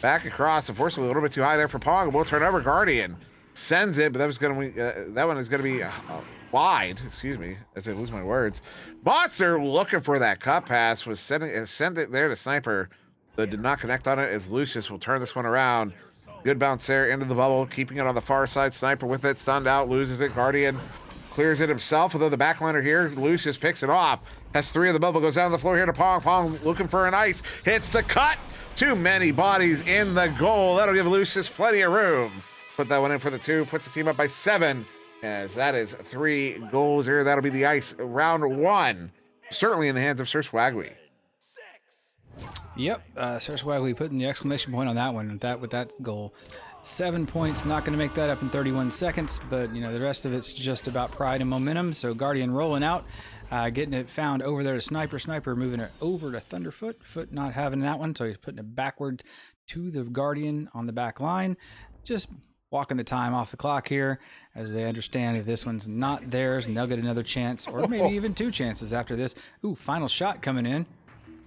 Back across. Unfortunately, a little bit too high there for Pong. We'll turn over. Guardian sends it, but that one is going to be wide. Excuse me, as I lose my words. Monster looking for that cut pass was sent it there to Sniper. But did not connect on it as Lucius will turn this one around. Good bounce there into the bubble, keeping it on the far side. Sniper with it, stunned out, loses it. Guardian clears it himself, although the backliner here, Lucius picks it off. Has 3 of the bubble, goes down the floor here to Pong. Pong looking for an ice, hits the cut. Too many bodies in the goal. That'll give Lucius plenty of room. Put that one in for the 2, puts the team up by 7. As that is 3 goals here. That'll be the ice round 1. Certainly in the hands of SirSwagwi. Yep, SirSwagwi putting the exclamation point on that one with that goal. 7 points, not going to make that up in 31 seconds, but, you know, the rest of it's just about pride and momentum. So Guardian rolling out, getting it found over there to Sniper. Sniper moving it over to Thunderfoot. Foot not having that one, so he's putting it backward to the Guardian on the back line. Just walking the time off the clock here as they understand if this one's not theirs, and they'll get another chance, or maybe even 2 chances after this. Ooh, final shot coming in.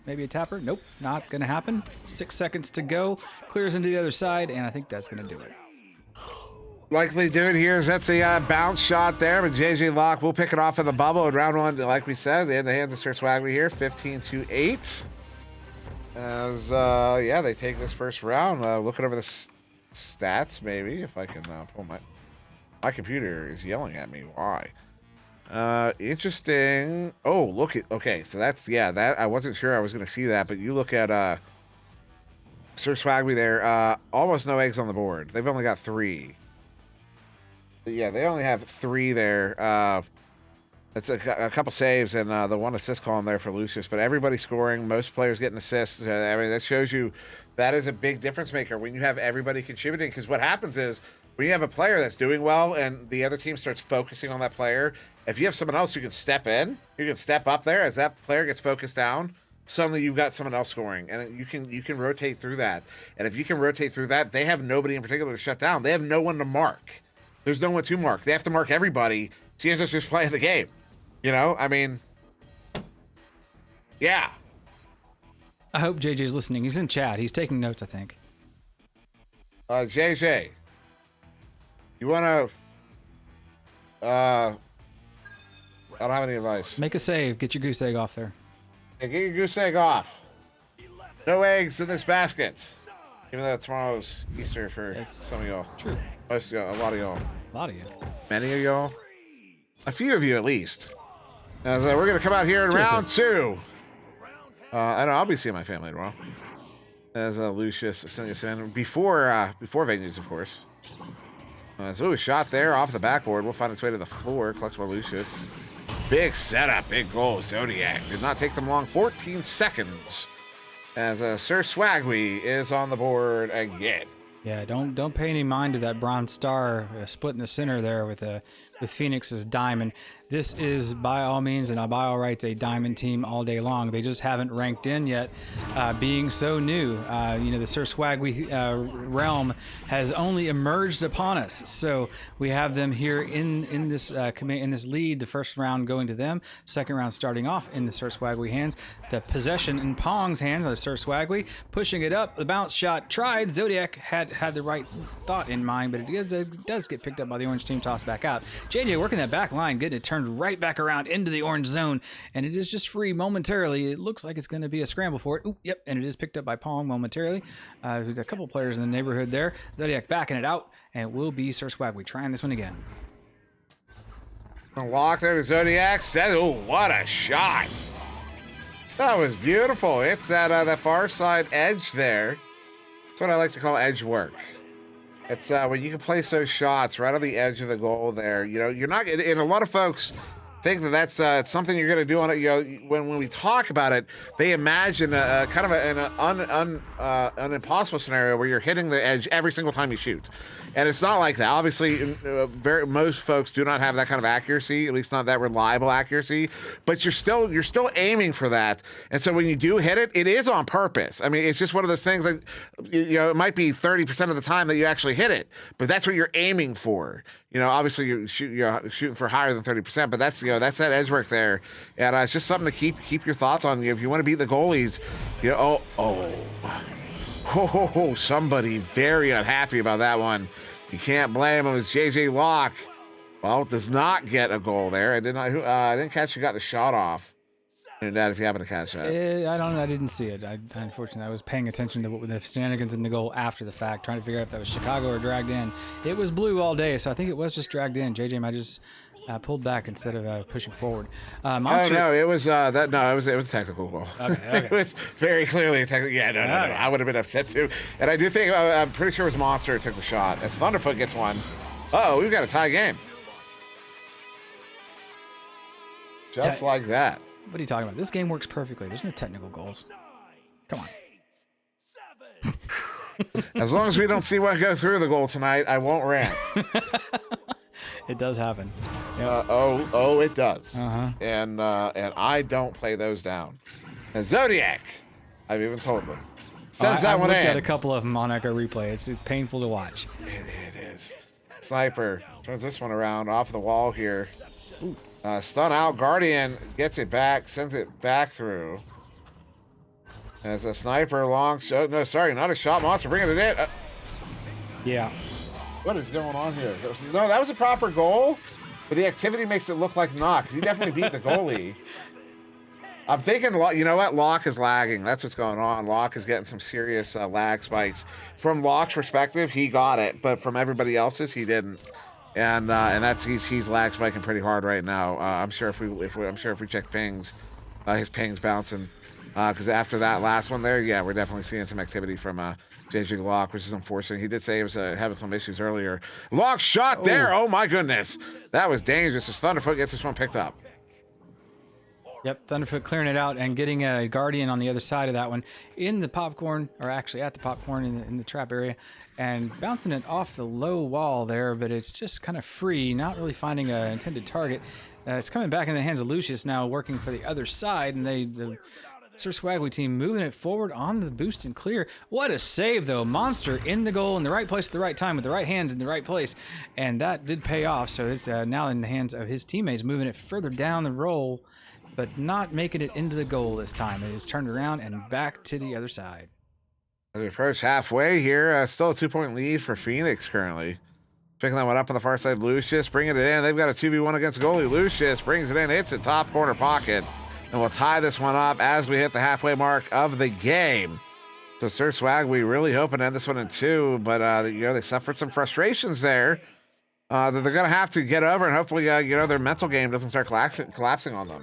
Maybe a tapper? Nope, not going to happen. 6 seconds to go. Clears into the other side, and I think that's going to do it. Likely do it here. That's a bounce shot there, but JJ Locke will pick it off in the bubble in round 1. Like we said, they had the hands of SirDimwi here, 15-8. As, yeah, they take this first round. Looking over the stats, maybe, if I can pull my computer is yelling at me. Why? Interesting. Oh, look at, okay, so that's, yeah, that I wasn't sure I was gonna see that, but you look at SirDimwi there, almost no eggs on the board. They've only got 3. But yeah, they only have 3 there. That's a couple saves and the 1 assist column there for Lucius, but everybody scoring, most players getting assists. I mean, that shows you that is a big difference maker when you have everybody contributing, because what happens is when you have a player that's doing well and the other team starts focusing on that player, if you have someone else who can step in, you can step up there as that player gets focused down, suddenly you've got someone else scoring, and you can rotate through that. And if you can rotate through that, they have nobody in particular to shut down. They have no one to mark. There's no one to mark. They have to mark everybody. Teams just playing the game. You know, I mean, yeah. I hope JJ's listening. He's in chat. He's taking notes, I think. JJ, you want to, I don't have any advice. Make a save. Get your goose egg off there. Hey, get your goose egg off. No eggs in this basket. Even though tomorrow's Easter for some of y'all. True. Most of y'all, a lot of y'all. A lot of you. Many of y'all. A few of you at least. As we're going to come out here in round 2. I know I'll be seeing my family tomorrow. As Lucius sending us in before venues, of course. So a shot there off the backboard. We'll find its way to the floor. Collected by Lucius. Big setup, big goal. Zodiac did not take them long. 14 seconds. As SirDimwi is on the board again. Yeah, don't pay any mind to that bronze star split in the center there with Phoenix's diamond. This is by all means and by all rights a diamond team all day long. They just haven't ranked in yet, being so new. You know, the SirDimwi realm has only emerged upon us, so we have them here in this lead. The first round going to them, second round starting off in the SirDimwi hands. The possession in Pong's hands of SirDimwi, pushing it up. The bounce shot tried. Zodiac had the right thought in mind, but it does get picked up by the orange team, tossed back out. JJ working that back line, getting it turned right back around into the orange zone, and it is just free momentarily. It looks like it's going to be a scramble for it. Ooh, yep, and it is picked up by Pong momentarily. There's a couple players in the neighborhood there. Zodiac backing it out, and it will be SirDimwi trying this one again. Lock there to Zodiac. Says, oh, what a shot. That was beautiful. It's that far side edge there. That's what I like to call edge work. It's when you can place those shots right on the edge of the goal there. You know, you're not, and a lot of folks think that that's it's something you're going to do on it. You know, when we talk about it, they imagine kind of an impossible scenario where you're hitting the edge every single time you shoot, and it's not like that. Obviously, most folks do not have that kind of accuracy, at least not that reliable accuracy. But you're still aiming for that, and so when you do hit it, it is on purpose. I mean, it's just one of those things like, you know, it might be 30% of the time that you actually hit it, but that's what you're aiming for. You know, obviously you're shooting for higher than 30%, but that's, you know, that's that edge work there, and it's just something to keep your thoughts on. If you want to beat the goalies, you know, somebody very unhappy about that one. You can't blame him. It's JJ Locke. Well, does not get a goal there. I didn't catch who got the shot off. And that, if you happen to catch that, I don't know. I didn't see it. Unfortunately, I was paying attention to what the shenanigans in the goal after the fact, trying to figure out if that was Chicago or dragged in. It was blue all day, so I think it was just dragged in. JJ might just pulled back instead of pushing forward. Monster... Oh no, it was that. No, it was a technical goal. Okay. It was very clearly a technical. Yeah, no. I would have been upset too. And I do think I'm pretty sure it was Monster who took the shot. As Thunderfoot gets one. Oh, we've got a tie game. Just like that. What are you talking about? This game works perfectly. There's no technical goals. Come on. As long as we don't see one go through the goal tonight, I won't rant. It does happen. Yep. It does. And I don't play those down. And Zodiac, I've even told them. Sends that one in. I've looked at a couple of them on Echo Replay. It's painful to watch. It is. Sniper turns this one around off the wall here. Stun out. Guardian gets it back, sends it back through. As a sniper long shot. No, sorry, not a shot. Monster bringing it in. Yeah. What is going on here? No, that was a proper goal, but the activity makes it look like not, because he definitely beat the goalie. I'm thinking, you know what? Locke is lagging. That's what's going on. Locke is getting some serious lag spikes. From Locke's perspective, he got it, but from everybody else's, he didn't. And that's he's lag spiking pretty hard right now. I'm sure if we check pings, his ping's bouncing. Because after that last one there, yeah, we're definitely seeing some activity from JJ Locke, which is unfortunate. He did say he was having some issues earlier. Locke shot there. Oh my goodness, that was dangerous. As Thunderfoot gets this one picked up. Yep, Thunderfoot clearing it out and getting a Guardian on the other side of that one in the popcorn, or actually at the popcorn in the trap area, and bouncing it off the low wall there, but it's just kind of free, not really finding an intended target. It's coming back in the hands of Lucius now, working for the other side, and the SirSwagwi team moving it forward on the boost and clear. What a save, though. Monster in the goal in the right place at the right time with the right hand in the right place, and that did pay off. So it's now in the hands of his teammates, moving it further down the roll, but not making it into the goal this time. It is turned around and back to the other side. As we approach halfway here, still a 2-point lead for Phoenix currently. Picking that one up on the far side, Lucius bringing it in. They've got a 2v1 against goalie. Lucius brings it in, hits it top corner pocket. And we'll tie this one up as we hit the halfway mark of the game. So SirSwagwi really hoping to end this one in 2, but they suffered some frustrations there that they're going to have to get over, and hopefully their mental game doesn't start collapsing on them.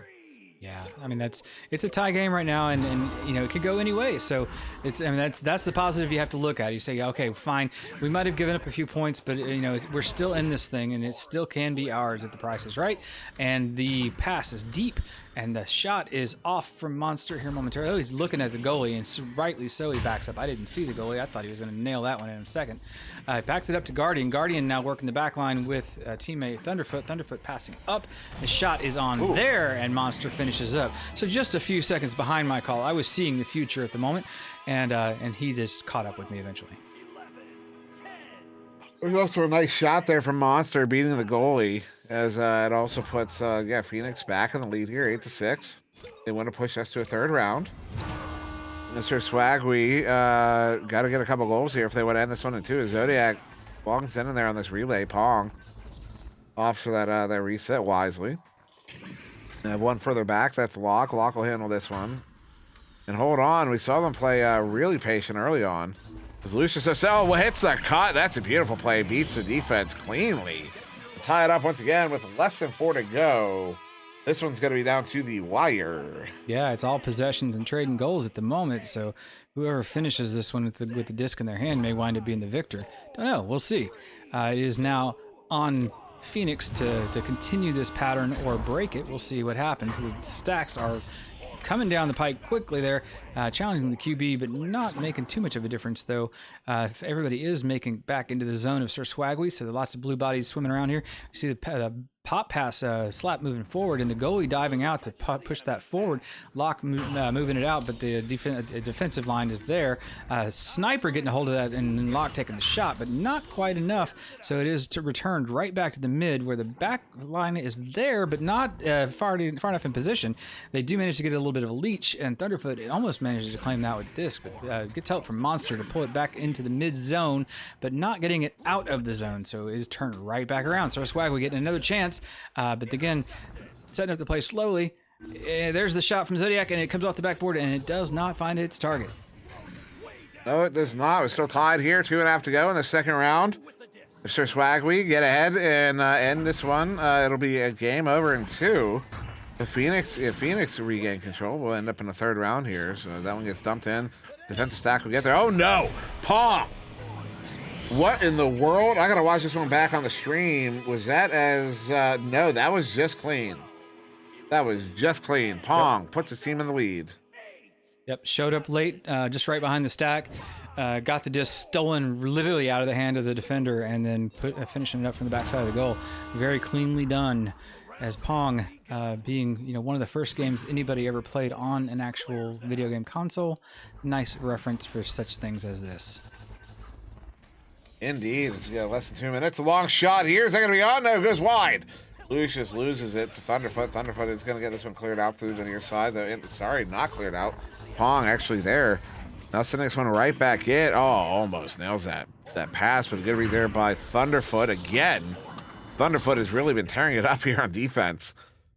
Yeah, I mean it's a tie game right now, and it could go any way. So that's the positive you have to look at. You say, okay, fine, we might have given up a few points, but we're still in this thing, and it still can be ours if the price is right. And the pass is deep, and the shot is off from Monster here momentarily. Oh, he's looking at the goalie, and rightly so, he backs up. I didn't see the goalie. I thought he was going to nail that one in a second. Backs it up to Guardian. Guardian now working the back line with teammate Thunderfoot. Thunderfoot passing up. The shot is on there, and Monster finishes up. So just a few seconds behind my call. I was seeing the future at the moment, and he just caught up with me eventually. There's also a nice shot there from Monster beating the goalie, as it also puts Phoenix back in the lead here, 8-6. They want to push us to a third round. Mr. SirSwagwi got to get a couple goals here if they want to end this one in 2. Zodiac Pong's in there on this relay. Pong off for that reset wisely. They have one further back. That's Locke. Locke will handle this one. And hold on. We saw them play really patient early on. As Lucius hits the cut. That's a beautiful play. Beats the defense cleanly. Tie it up once again with less than 4 to go. This one's going to be down to the wire. Yeah, it's all possessions and trading goals at the moment. So whoever finishes this one with the disc in their hand may wind up being the victor. Don't know. We'll see. It is now on Phoenix to continue this pattern or break it. We'll see what happens. The stacks are coming down the pike quickly there, challenging the QB, but not making too much of a difference, though. Everybody is making back into the zone of SirSwagwi, so there are lots of blue bodies swimming around here. You see the pop pass slap moving forward, and the goalie diving out to push that forward. Locke moving it out, but the defensive line is there. Sniper getting a hold of that, and Locke taking the shot, but not quite enough. So it is returned right back to the mid, where the back line is there, but not far enough in position. They do manage to get a little bit of a leech, and Thunderfoot almost manages to claim that with disc, but gets help from Monster to pull it back into the mid zone, but not getting it out of the zone. So it is turned right back around. SirSwagwi getting another chance. But again, setting up the play slowly. There's the shot from Zodiac, and it comes off the backboard, and it does not find its target. No, it does not. We're still tied here. 2.5 to go in the second round. If SirSwagwi get ahead and end this one, it'll be a game over in 2. If Phoenix regain control, we'll end up in the third round here. So that one gets dumped in. Defensive stack will get there. Oh, no! Pong! What in the world? I gotta watch this one back on the stream. Was that as... no, that was just clean. That was just clean. Pong puts his team in the lead. Yep, showed up late, just right behind the stack. got the disc stolen literally out of the hand of the defender, and then finishing it up from the backside of the goal. Very cleanly done. As Pong, being one of the first games anybody ever played on an actual video game console, nice reference for such things as this. Indeed, it's less than 2 minutes. A long shot here. Is that going to be on? No, it goes wide. Lucius loses it to Thunderfoot. Thunderfoot is going to get this one cleared out through the near side. Sorry, not cleared out. Pong actually there. That's the next one right back in. Oh, almost nails that pass, but a good read there by Thunderfoot again. Thunderfoot has really been tearing it up here on defense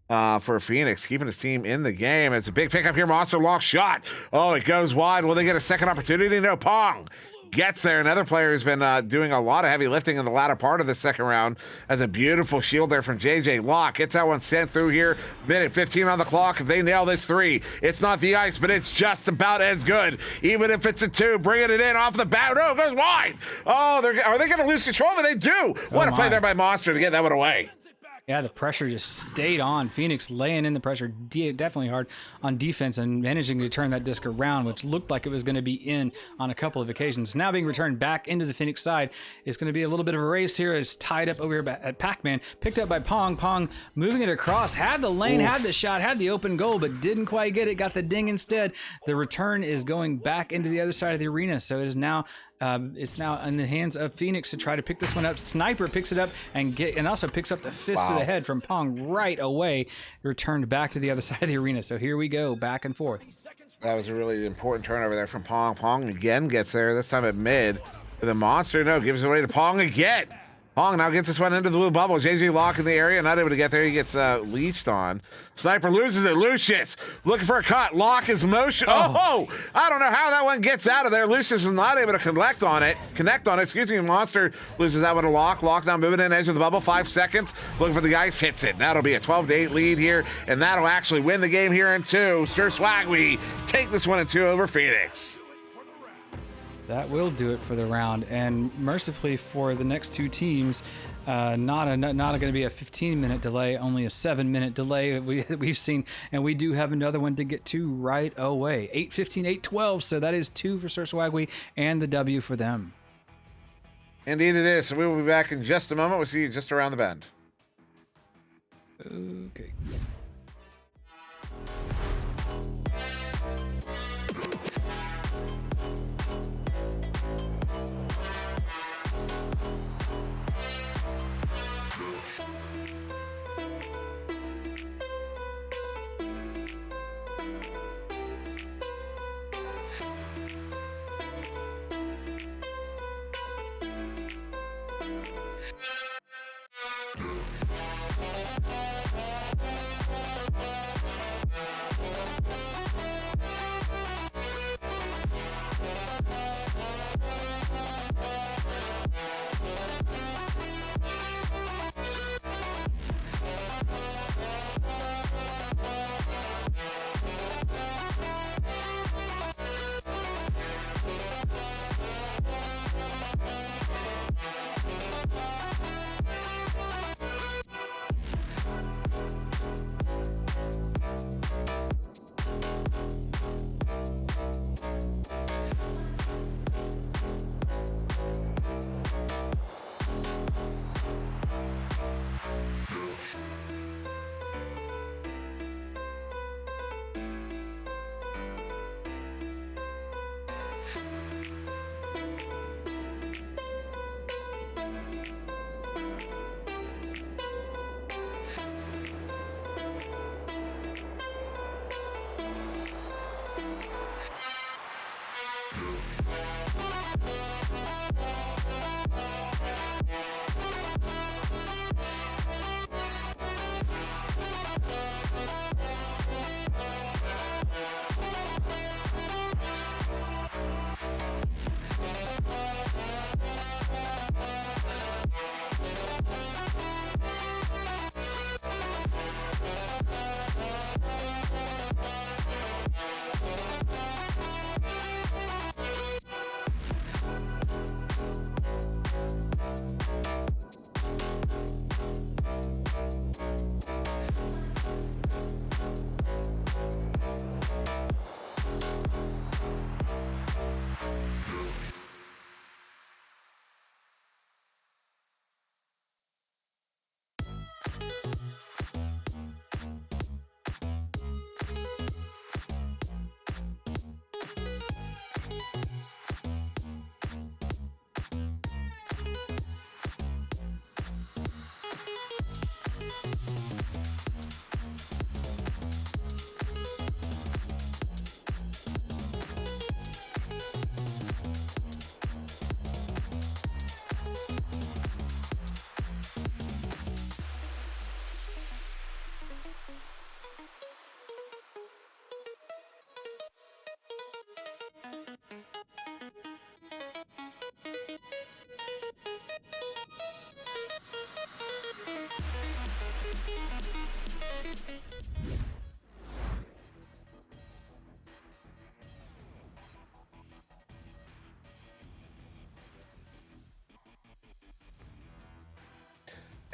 for Phoenix, keeping his team in the game. It's a big pickup here. Monster long shot. Oh, it goes wide. Will they get a second opportunity? No. Pong gets there. Another player who's been doing a lot of heavy lifting in the latter part of the second round. Has a beautiful shield there from JJ Locke. Gets that one sent through here. Minute 15 on the clock. If they nail this 3, it's not the ice, but it's just about as good. Even if it's a 2, bringing it in off the bat. No, it goes wide. Oh, are they going to lose control? But they do. What a play there by Monster to get that one away. Yeah, the pressure just stayed on. Phoenix laying in the pressure definitely hard on defense and managing to turn that disc around, which looked like it was going to be in on a couple of occasions. Now being returned back into the Phoenix side. It's going to be a little bit of a race here. It's tied up over here at Pac-Man. Picked up by Pong. Pong moving it across. Had the lane, had the shot, had the open goal, but didn't quite get it. Got the ding instead. The return is going back into the other side of the arena. So it is now... it's now in the hands of Phoenix to try to pick this one up. Sniper picks it up and also picks up the fist to the head from Pong right away. Returned back to the other side of the arena. So here we go, back and forth. That was a really important turnover there from Pong. Pong again gets there, this time at mid. The Monster, gives it away to Pong again. Pong now gets this one into the blue bubble. JJ Locke in the area, not able to get there. He gets leached on. Sniper loses it. Lucius looking for a cut. Locke is motion. Oh, I don't know how that one gets out of there. Lucius is not able to connect on it. Excuse me. Monster loses that one to Locke. Locke now moving in edge of the bubble. 5 seconds. Looking for the ice. Hits it. That'll be a 12-8 lead here, and that'll actually win the game here in 2. SirDimwi take this one in 2 over Phoenix. That will do it for the round, and mercifully for the next 2 teams, not going to be a 15-minute delay, only a 7-minute delay we've seen, and we do have another one to get to right away. 8:15, 8:12, so that is 2 for SirDimwi and the W for them. Indeed it is. So we will be back in just a moment. We'll see you just around the bend. Okay.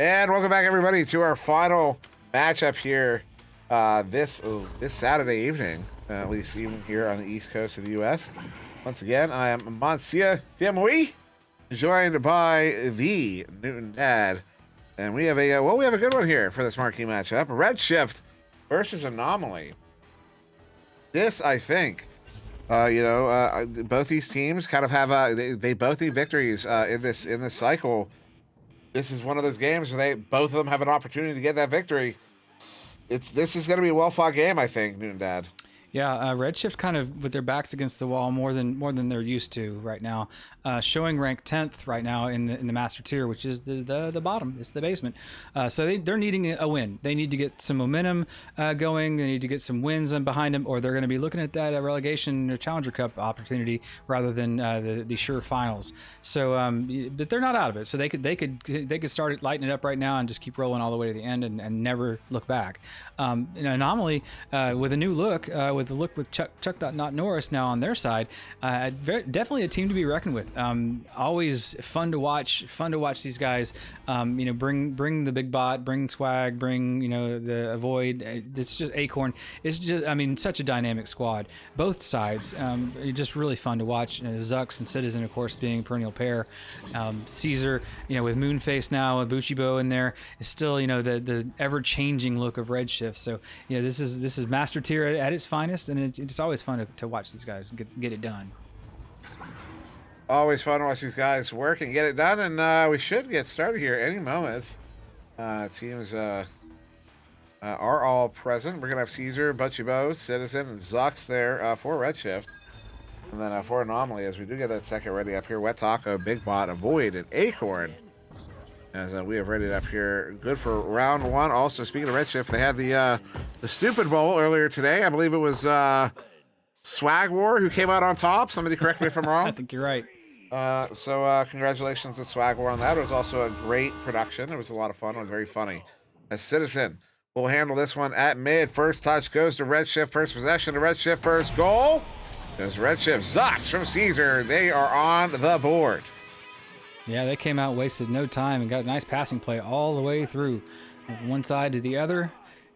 And welcome back, everybody, to our final matchup here this Saturday evening, at least even here on the East Coast of the U.S. Once again, I am SirDimwi, joined by the Newton Dad, and we have a good one here for this marquee matchup: Redshift versus Anomaly. This, I think, both these teams kind of have they both need victories in this cycle. This is one of those games where both of them have an opportunity to get that victory. This is going to be a well-fought game, I think, Newton Dad. Yeah, Redshift kind of with their backs against the wall more than they're used to right now, showing rank 10th right now in the master tier, which is the bottom. It's the basement. So they're needing a win. They need to get some momentum going. They need to get some wins behind them, or they're going to be looking at that relegation or Challenger Cup opportunity rather than the sure finals. So, but they're not out of it. So they could start lighting it up right now and just keep rolling all the way to the end and never look back. Anomaly with a new look. With the look with Chuck Not Norris now on their side, definitely a team to be reckoned with. Always fun to watch these guys. Bring the big bot, bring swag, bring the avoid. It's just Acorn. It's just such a dynamic squad. Both sides, just really fun to watch. Zux and Citizen, of course, being a perennial pair. Caesar, with Moonface now, with Buchibo in there, is still the ever changing look of Redshift. So this is master tier at its finest. And it's always fun to watch these guys get it done. Always fun to watch these guys work and get it done, and we should get started here any moment. Teams are all present. We're gonna have Caesar, Buchibo, Citizen, and Zux there for Redshift, and then for Anomaly, as we do get that second ready up here, Wet Taco, Big Bot, Avoid, and Acorn. As we have ready up here, good for round one. Also, speaking of Redshift, they had the Stupid Bowl earlier today. I believe it was Swag War who came out on top. Somebody correct me if I'm wrong. I think you're right. So congratulations to Swag War on that. It was also a great production. It was a lot of fun. It was very funny. As Citizen will handle this one at mid. First touch goes to Redshift. First possession to Redshift. First goal goes Redshift. Zux from Caesar. They are on the board. Yeah, they came out, wasted no time, and got a nice passing play all the way through one side to the other.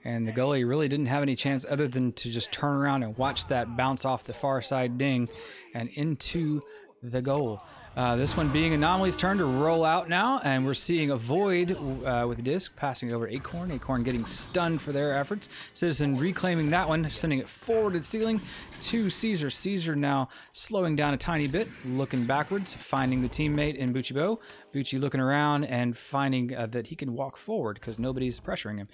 And the goalie really didn't have any chance other than to just turn around and watch that bounce off the far side ding and into the goal. This one being Anomaly's turn to roll out now, and we're seeing Avoid with disc passing over Acorn. Acorn getting stunned for their efforts. Citizen reclaiming that one, sending it forward at ceiling to Caesar. Caesar now slowing down a tiny bit, looking backwards, finding the teammate in Buchibo. Bucci looking around and finding that he can walk forward because nobody's pressuring him.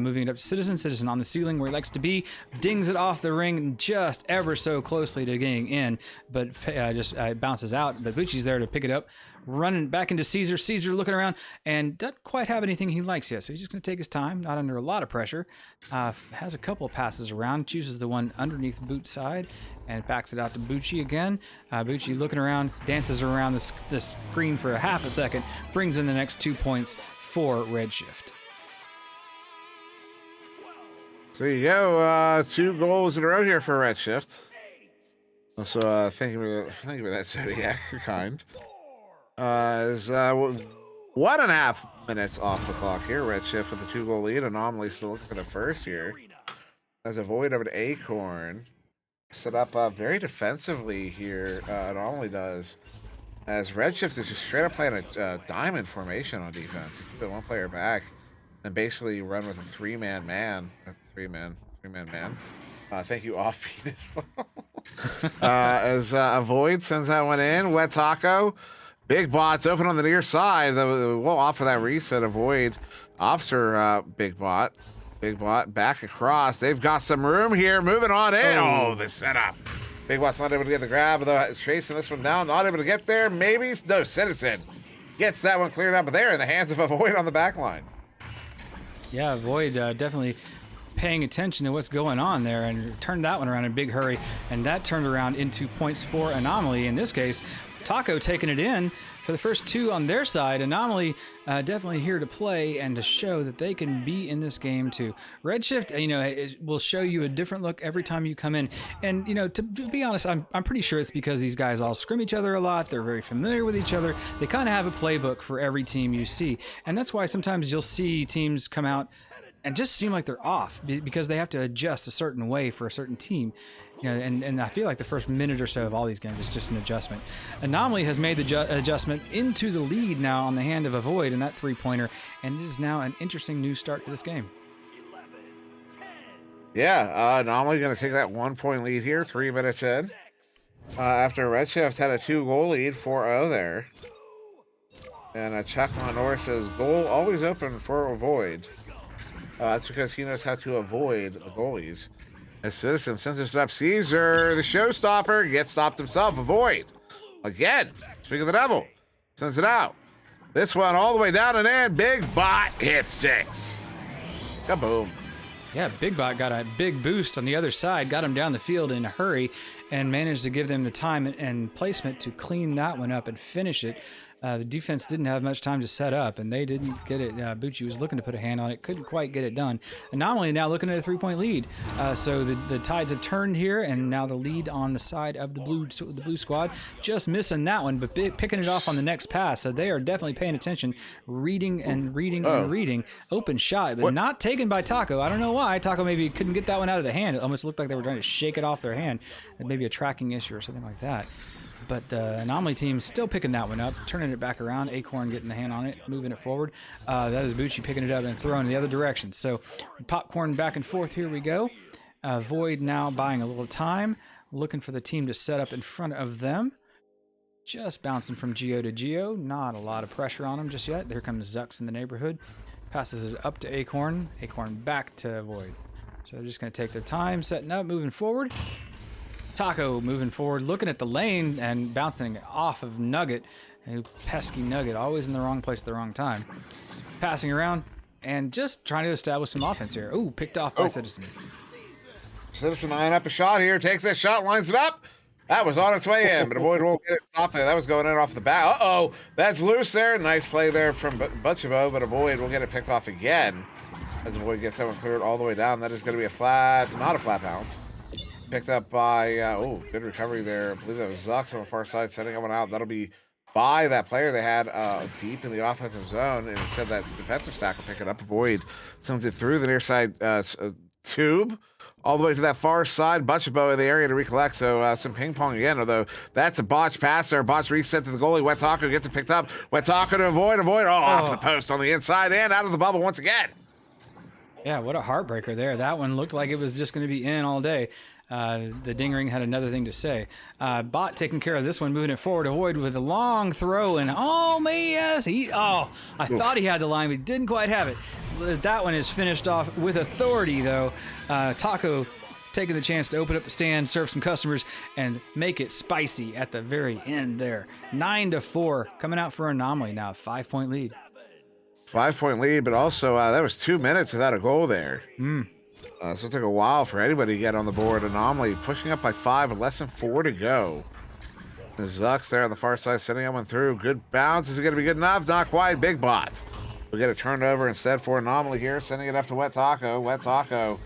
Moving it up to Citizen. Citizen on the ceiling where he likes to be, dings it off the ring just ever so closely to getting in, but just bounces out. But Bucci's there to pick it up, running back into Caesar. Caesar looking around and doesn't quite have anything he likes yet, so he's just going to take his time, not under a lot of pressure. Has a couple of passes around, chooses the one underneath Boot's side and backs it out to Bucci again. Bucci looking around, dances around the screen for a half a second, brings in the next 2 points for Redshift. So there you go, 2 goals in a row here for Redshift. Also, thank you for that, Zodiac. You're kind. Is 1.5 minutes off the clock here. Redshift with a 2-goal lead. Anomaly still looking for the first here. As Avoid over to Acorn. Set up very defensively here. Anomaly does. As Redshift is just straight up playing a diamond formation on defense. Keep it one player back. And basically run with a three-man man. Three-man man. Thank you, Offbeat as well. As Avoid sends that one in. Wet Taco. Big Bot's open on the near side. We'll opt for that reset. Avoid opts for Big Bot. Big Bot back across. They've got some room here. Moving on in. Oh, the setup. Big Bot's not able to get the grab, though chasing this one down. Not able to get there. Maybe. No, Citizen gets that one cleared up there in the hands of Avoid on the back line. Yeah, Avoid definitely paying attention to what's going on there and turned that one around in a big hurry, and that turned around into points for Anomaly. In this case, Taco taking it in, for the first two on their side, Anomaly definitely here to play and to show that they can be in this game too. Redshift, it will show you a different look every time you come in. And, to be honest, I'm pretty sure it's because these guys all scrim each other a lot. They're very familiar with each other. They kind of have a playbook for every team you see. And that's why sometimes you'll see teams come out and just seem like they're off because they have to adjust a certain way for a certain team. And I feel like the first minute or so of all these games is just an adjustment. Anomaly has made the adjustment into the lead now on the hand of Avoid in that three-pointer, and it is now an interesting new start to this game. Yeah, Anomaly going to take that 1 point lead here, 3 minutes in. After Redshift had a 2-goal lead, 4-0 there. And Chuck Monor says, goal always open for Avoid. That's because he knows how to avoid the goalies. As Citizen sends it up, Caesar, the showstopper, gets stopped himself. Avoid. Again, speaking of the devil, sends it out. This one all the way down and in. Big Bot hits 6. Kaboom. Yeah, Big Bot got a big boost on the other side, got him down the field in a hurry, and managed to give them the time and placement to clean that one up and finish it. The defense didn't have much time to set up, and they didn't get it. Bucci was looking to put a hand on it, couldn't quite get it done. Anomaly now looking at a 3-point lead. So the tides have turned here, and now the lead on the side of the blue squad. Just missing that one, but picking it off on the next pass. So they are definitely paying attention, reading and reading. Open shot, but not taken by Taco. I don't know why. Taco maybe couldn't get that one out of the hand. It almost looked like they were trying to shake it off their hand. Maybe a tracking issue or something like that. But the Anomaly team still picking that one up, turning it back around. Acorn getting the hand on it, moving it forward. That is Bucci picking it up and throwing it the other direction. So popcorn back and forth. Here we go. Void now buying a little time, looking for the team to set up in front of them. Just bouncing from Geo to Geo. Not a lot of pressure on him just yet. There comes Zux in the neighborhood. Passes it up to Acorn. Acorn back to Void. So they're just going to take their time, setting up, moving forward. Taco moving forward, looking at the lane and bouncing off of Nugget. A pesky Nugget, always in the wrong place at the wrong time. Passing around and just trying to establish some offense here. Ooh, picked off by Citizen. Citizen eyeing up a shot here, takes that shot, lines it up. That was on its way in, but Avoid won't get it stopped there. That was going in off the bat. Uh-oh, that's loose there. Nice play there from Butchevo, but Avoid will get it picked off again. As Avoid gets that one cleared all the way down. That is going to be not a flat bounce. Picked up by, good recovery there. I believe that was Zux on the far side, setting that one out. That'll be by that player they had deep in the offensive zone. And instead, that's defensive stack will pick it up. Avoid sends it through the near side tube all the way to that far side. Butchabo in the area to recollect. So some ping pong again, although that's a botch pass there. Botch reset to the goalie. Wet Taco gets it picked up. Wet Taco to Avoid. Off the post on the inside and out of the bubble once again. Yeah, what a heartbreaker there. That one looked like it was just going to be in all day. The ding ring had another thing to say. Bot taking care of this one, moving it forward. Avoid with a long throw, and I thought he had the line, but he didn't quite have it. That one is finished off with authority, though. Taco taking the chance to open up the stand, serve some customers, and make it spicy at the very end there. 9-4, coming out for Anomaly now, 5-point lead. 5-point lead, but also that was 2 minutes without a goal there. So it took a while for anybody to get on the board. Anomaly pushing up by 5 with less than 4 to go. Zux there on the far side, sending that one through. Good bounce. Is it going to be good enough? Not quite. Big Bot. We'll get it turned over instead for Anomaly here, sending it up to Wet Taco. Wet Taco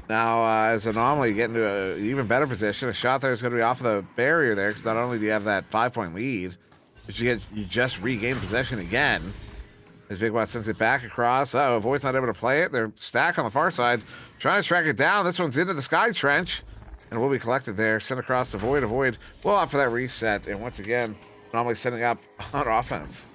now as Anomaly getting to an even better position. A shot there is going to be off of the barrier there, because not only do you have that 5-point lead, but you just regain possession again. As Big Bot sends it back across. Avoid's not able to play it. They're stacked on the far side, trying to track it down. This one's into the sky trench, and will be collected there. Sent across the Void. Avoid well opt for that reset, and once again, Anomaly setting up on offense.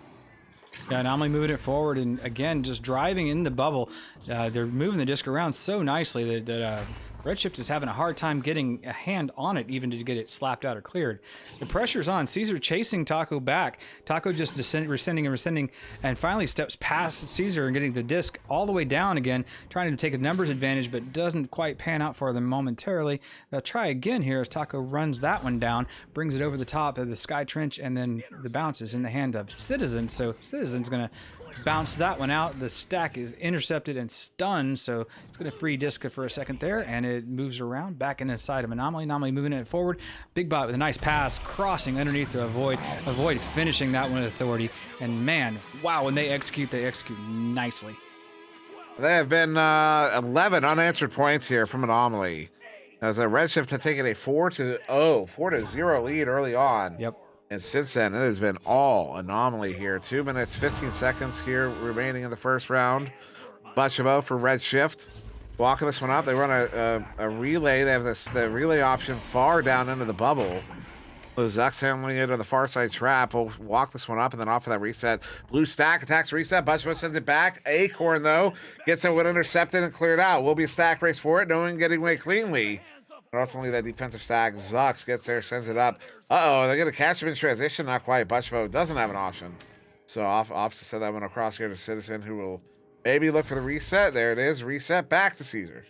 Yeah, Anomaly moving it forward, and again, just driving in the bubble. They're moving the disc around so nicely that Redshift is having a hard time getting a hand on it, even to get it slapped out or cleared. The pressure's on. Caesar chasing Taco back. Taco just rescinding, and finally steps past Caesar and getting the disc all the way down again, trying to take a numbers advantage, but doesn't quite pan out for them momentarily. They'll try again here as Taco runs that one down, brings it over the top of the sky trench, and then the bounce is in the hand of Citizen. So Citizen's going to bounce that one out. The stack is intercepted and stunned, so it's going to free Disca for a second there, and it moves around back inside of Anomaly. Anomaly moving it forward. Big Bot with a nice pass, crossing underneath to avoid finishing that one with authority. And man, wow, when they execute nicely. There have been 11 unanswered points here from Anomaly, as Redshift had taken a 4-0 lead early on. Yep. And since then, it has been all Anomaly here. 2 minutes, 15 seconds here remaining in the first round. Butchabo for Redshift. Walking this one up. They run a relay. They have the relay option far down into the bubble. Zuck's handling it to the far side trap. We'll walk this one up and then off of that reset. Blue stack attacks reset. Butchabo sends it back. Acorn, though, gets it with intercepted and cleared out. Will be a stack race for it. No one getting away cleanly. But ultimately, that defensive stack, Zucks gets there, sends it up. Uh-oh, they're going to catch him in transition. Not quite. Butchabo doesn't have an option. So opposite send that one across here to Citizen, who will maybe look for the reset. There it is. Reset back to Caesar.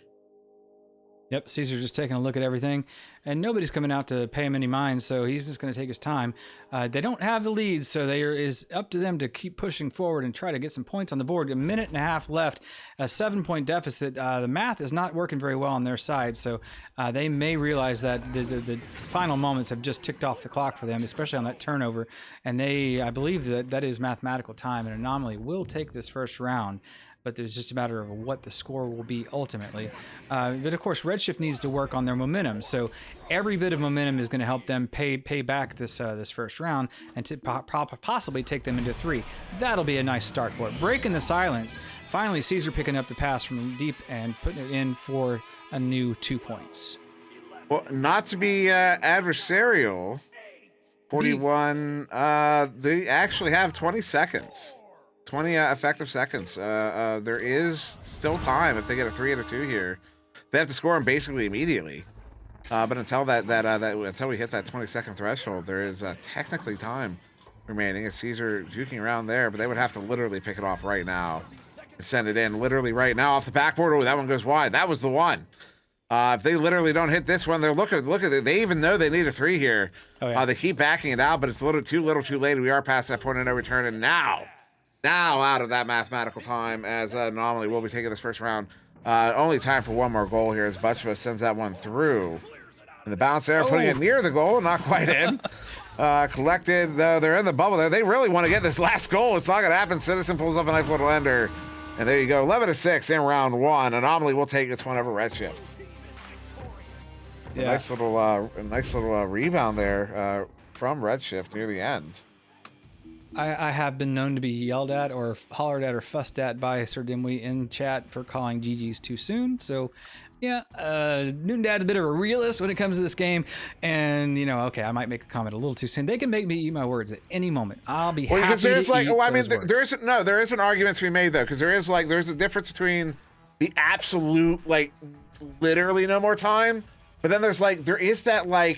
Yep, Caesar's just taking a look at everything, and nobody's coming out to pay him any mind, so he's just going to take his time. They don't have the lead, so there is up to them to keep pushing forward and try to get some points on the board. 1.5 minutes left, a 7-point deficit. The math is not working very well on their side, so they may realize that the final moments have just ticked off the clock for them, especially on that turnover, and I believe that is mathematical time, and Anomaly will take this first round. But it's just a matter of what the score will be ultimately. But of course, Redshift needs to work on their momentum. So every bit of momentum is going to help them pay back this first round and to possibly take them into 3. That'll be a nice start for it. Breaking the silence. Finally, Caesar picking up the pass from deep and putting it in for a new 2 points. Well, not to be adversarial, 41, they actually have 20 seconds. 20 effective seconds. There is still time if they get a 3 and a 2 here. They have to score them basically immediately. But until until we hit that 20-second threshold, there is technically time remaining. As Caesar juking around there, but they would have to literally pick it off right now and send it in literally right now off the backboard. Oh, that one goes wide. That was the one. If they literally don't hit this one, they're look at it. They even know they need a 3 here. Oh, yeah. They keep backing it out, but it's a little too late. We are past that point of no return, and now out of that mathematical time, as Anomaly will be taking this first round. Only time for one more goal here as Butchabo sends that one through. And the bounce there, putting it near the goal, not quite in. Collected, though, they're in the bubble there. They really want to get this last goal. It's not going to happen. Citizen pulls up a nice little ender. And there you go, 11-6 in round 1. Anomaly will take this one over Redshift. Yeah. A nice little rebound there from Redshift near the end. I have been known to be yelled at or hollered at or fussed at by SirDimwi in chat for calling GG's too soon. So, yeah, Noondad's a bit of a realist when it comes to this game. And, okay, I might make a comment a little too soon. They can make me eat my words at any moment. I'll be happy to eat those words. There is an argument to be made, though, because there's a difference between the absolute, literally no more time. But then there is that,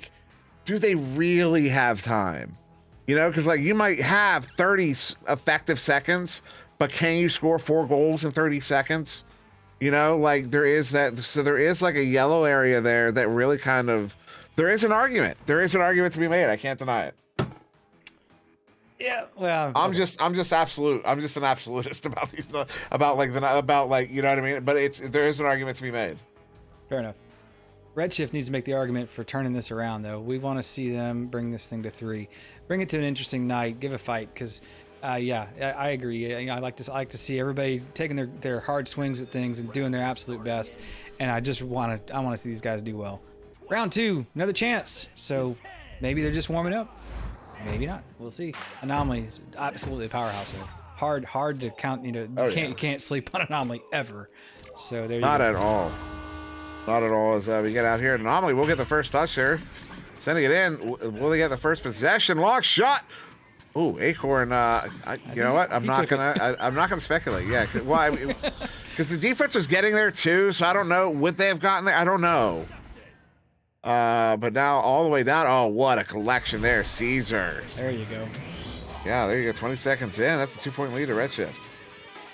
do they really have time? Because you might have 30 effective seconds, but can you score 4 goals in 30 seconds? There is that. So there is a yellow area there that really kind of, there is an argument. There is an argument to be made. I can't deny it. Yeah, well, I'm just absolute. I'm just an absolutist about these, you know what I mean? But there is an argument to be made. Fair enough. Redshift needs to make the argument for turning this around, though. We want to see them bring this thing to 3. Bring it to an interesting night. Give a fight, because, I agree. I like to see everybody taking their hard swings at things and doing their absolute best. And I want to see these guys do well. Round 2, another chance. So maybe they're just warming up. Maybe not. We'll see. Anomaly is absolutely a powerhouse. Hard to count. You can't sleep on Anomaly ever. So there you go. Not at all. Not at all. As we get out here, Anomaly will get the first touch there. Sending it in. Will they get the first possession? Long shot. Ooh, Acorn. You know what? I'm not gonna speculate. Yeah. Why? Because the defense was getting there too. So I don't know. Would they have gotten there? I don't know. But now all the way down. Oh, what a collection there, Caesar. There you go. Yeah, there you go. 20 seconds in. That's a 2-point lead to Redshift.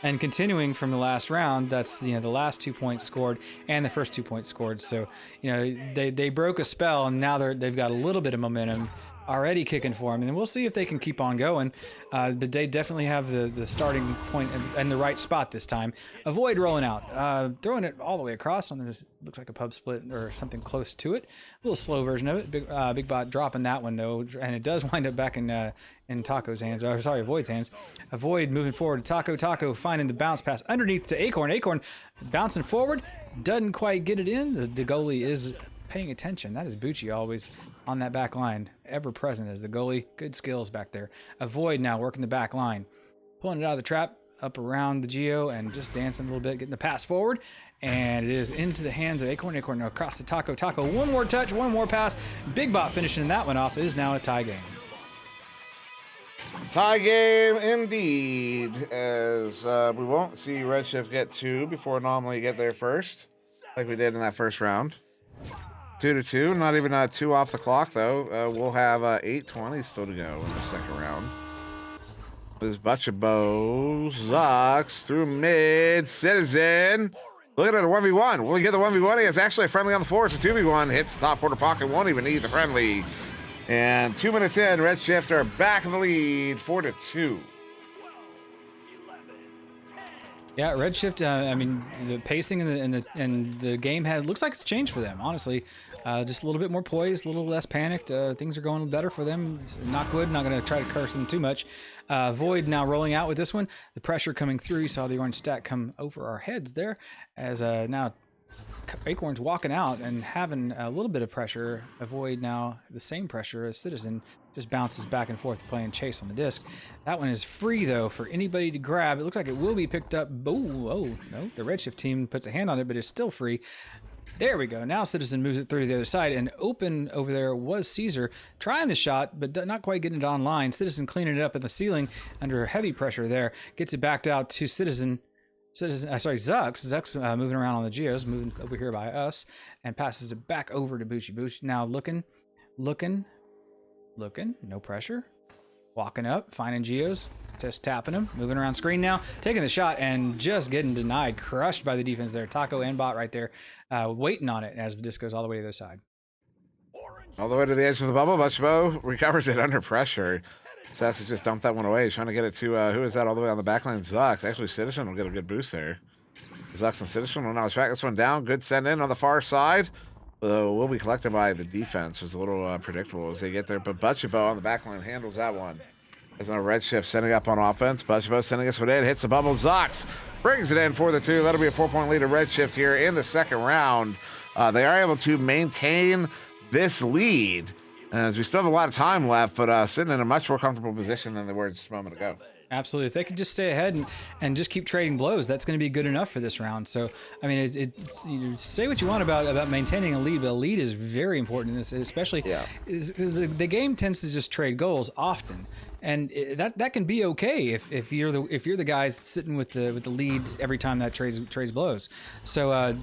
And continuing from the last round, that's the last 2 points scored and the first 2 points scored. So they broke a spell, and now they've got a little bit of momentum. already kicking for them, and we'll see if they can keep on going. But they definitely have the starting point and the right spot this time. Avoid rolling out, throwing it all the way across. On this looks like a pub split or something close to it. A little slow version of it. Big Bot dropping that one though, and it does wind up back in Taco's hands. Or sorry, Avoid's hands. Avoid moving forward. Taco finding the bounce pass underneath to Acorn. Acorn bouncing forward, doesn't quite get it in. The goalie is paying attention. That is Bucci always on that back line, ever present as the goalie. Good skills back there. Avoid now working the back line, pulling it out of the trap, up around the Geo, and just dancing a little bit, getting the pass forward, and it is into the hands of Acorn. Acorn now across to Taco. One more touch, one more pass. Big Bot finishing that one off. It is now a tie game. Tie game indeed, as we won't see Redshift get 2 before Anomaly get there first, like we did in that first round. 2-2, not even 2 off the clock though. We'll have 8:20 still to go in the second round. This Butchabo Zux through mid. Citizen looking at a 1v1. Will he get the 1v1? He is actually a friendly on the floor. It's a 2v1. Hits the top corner pocket. Won't even need the friendly. And 2 minutes in, Redshift are back in the lead, 4-2. Yeah, Redshift. I mean, the pacing and the game looks like it's changed for them. Honestly, just a little bit more poised, a little less panicked. Things are going better for them. Knock wood. Not going to try to curse them too much. Void now rolling out with this one. The pressure coming through. You saw the orange stack come over our heads there. As now Acorn's walking out and having a little bit of pressure. Avoid now the same pressure as Citizen. Just bounces back and forth playing chase on the disc. That one is free though for anybody to grab. It looks like it will be picked up. Oh no, the Redshift team puts a hand on it, but it's still free. There we go. Now Citizen moves it through to the other side, and open over there was Caesar trying the shot, but not quite getting it online. Citizen cleaning it up at the ceiling under heavy pressure there. Gets it backed out to Zux. Zux moving around on the Geos, moving over here by us, and passes it back over to Bucci. Bucci now looking, no pressure. Walking up, finding Geos, just tapping them, moving around screen now, taking the shot, and just getting denied, crushed by the defense there. Taco and Bot right there, waiting on it as the disc goes all the way to the other side. All the way to the edge of the bubble. Butchabo recovers it under pressure. So has to just dump that one away. He's trying to get it to, who is that all the way on the back line? Zux. Actually, Citizen will get a good boost there. Zux and Citizen will now track this one down. Good send in on the far side. Will be collected by the defense. Was a little predictable as they get there. But Butchabo on the back line handles that one. There's no Redshift setting up on offense. Butchabo sending us one in. Hits the bubble. Zux brings it in for the 2. That'll be a 4-point lead to Redshift here in the second round. They are able to maintain this lead, as we still have a lot of time left, but sitting in a much more comfortable position than they were just a moment ago. Absolutely. If they could just stay ahead and just keep trading blows, that's going to be good enough for this round. So, I mean, say what you want about maintaining a lead, but a lead is very important in this, especially the game tends to just trade goals often. And that can be okay if you're the guys sitting with the lead every time that trades blows. So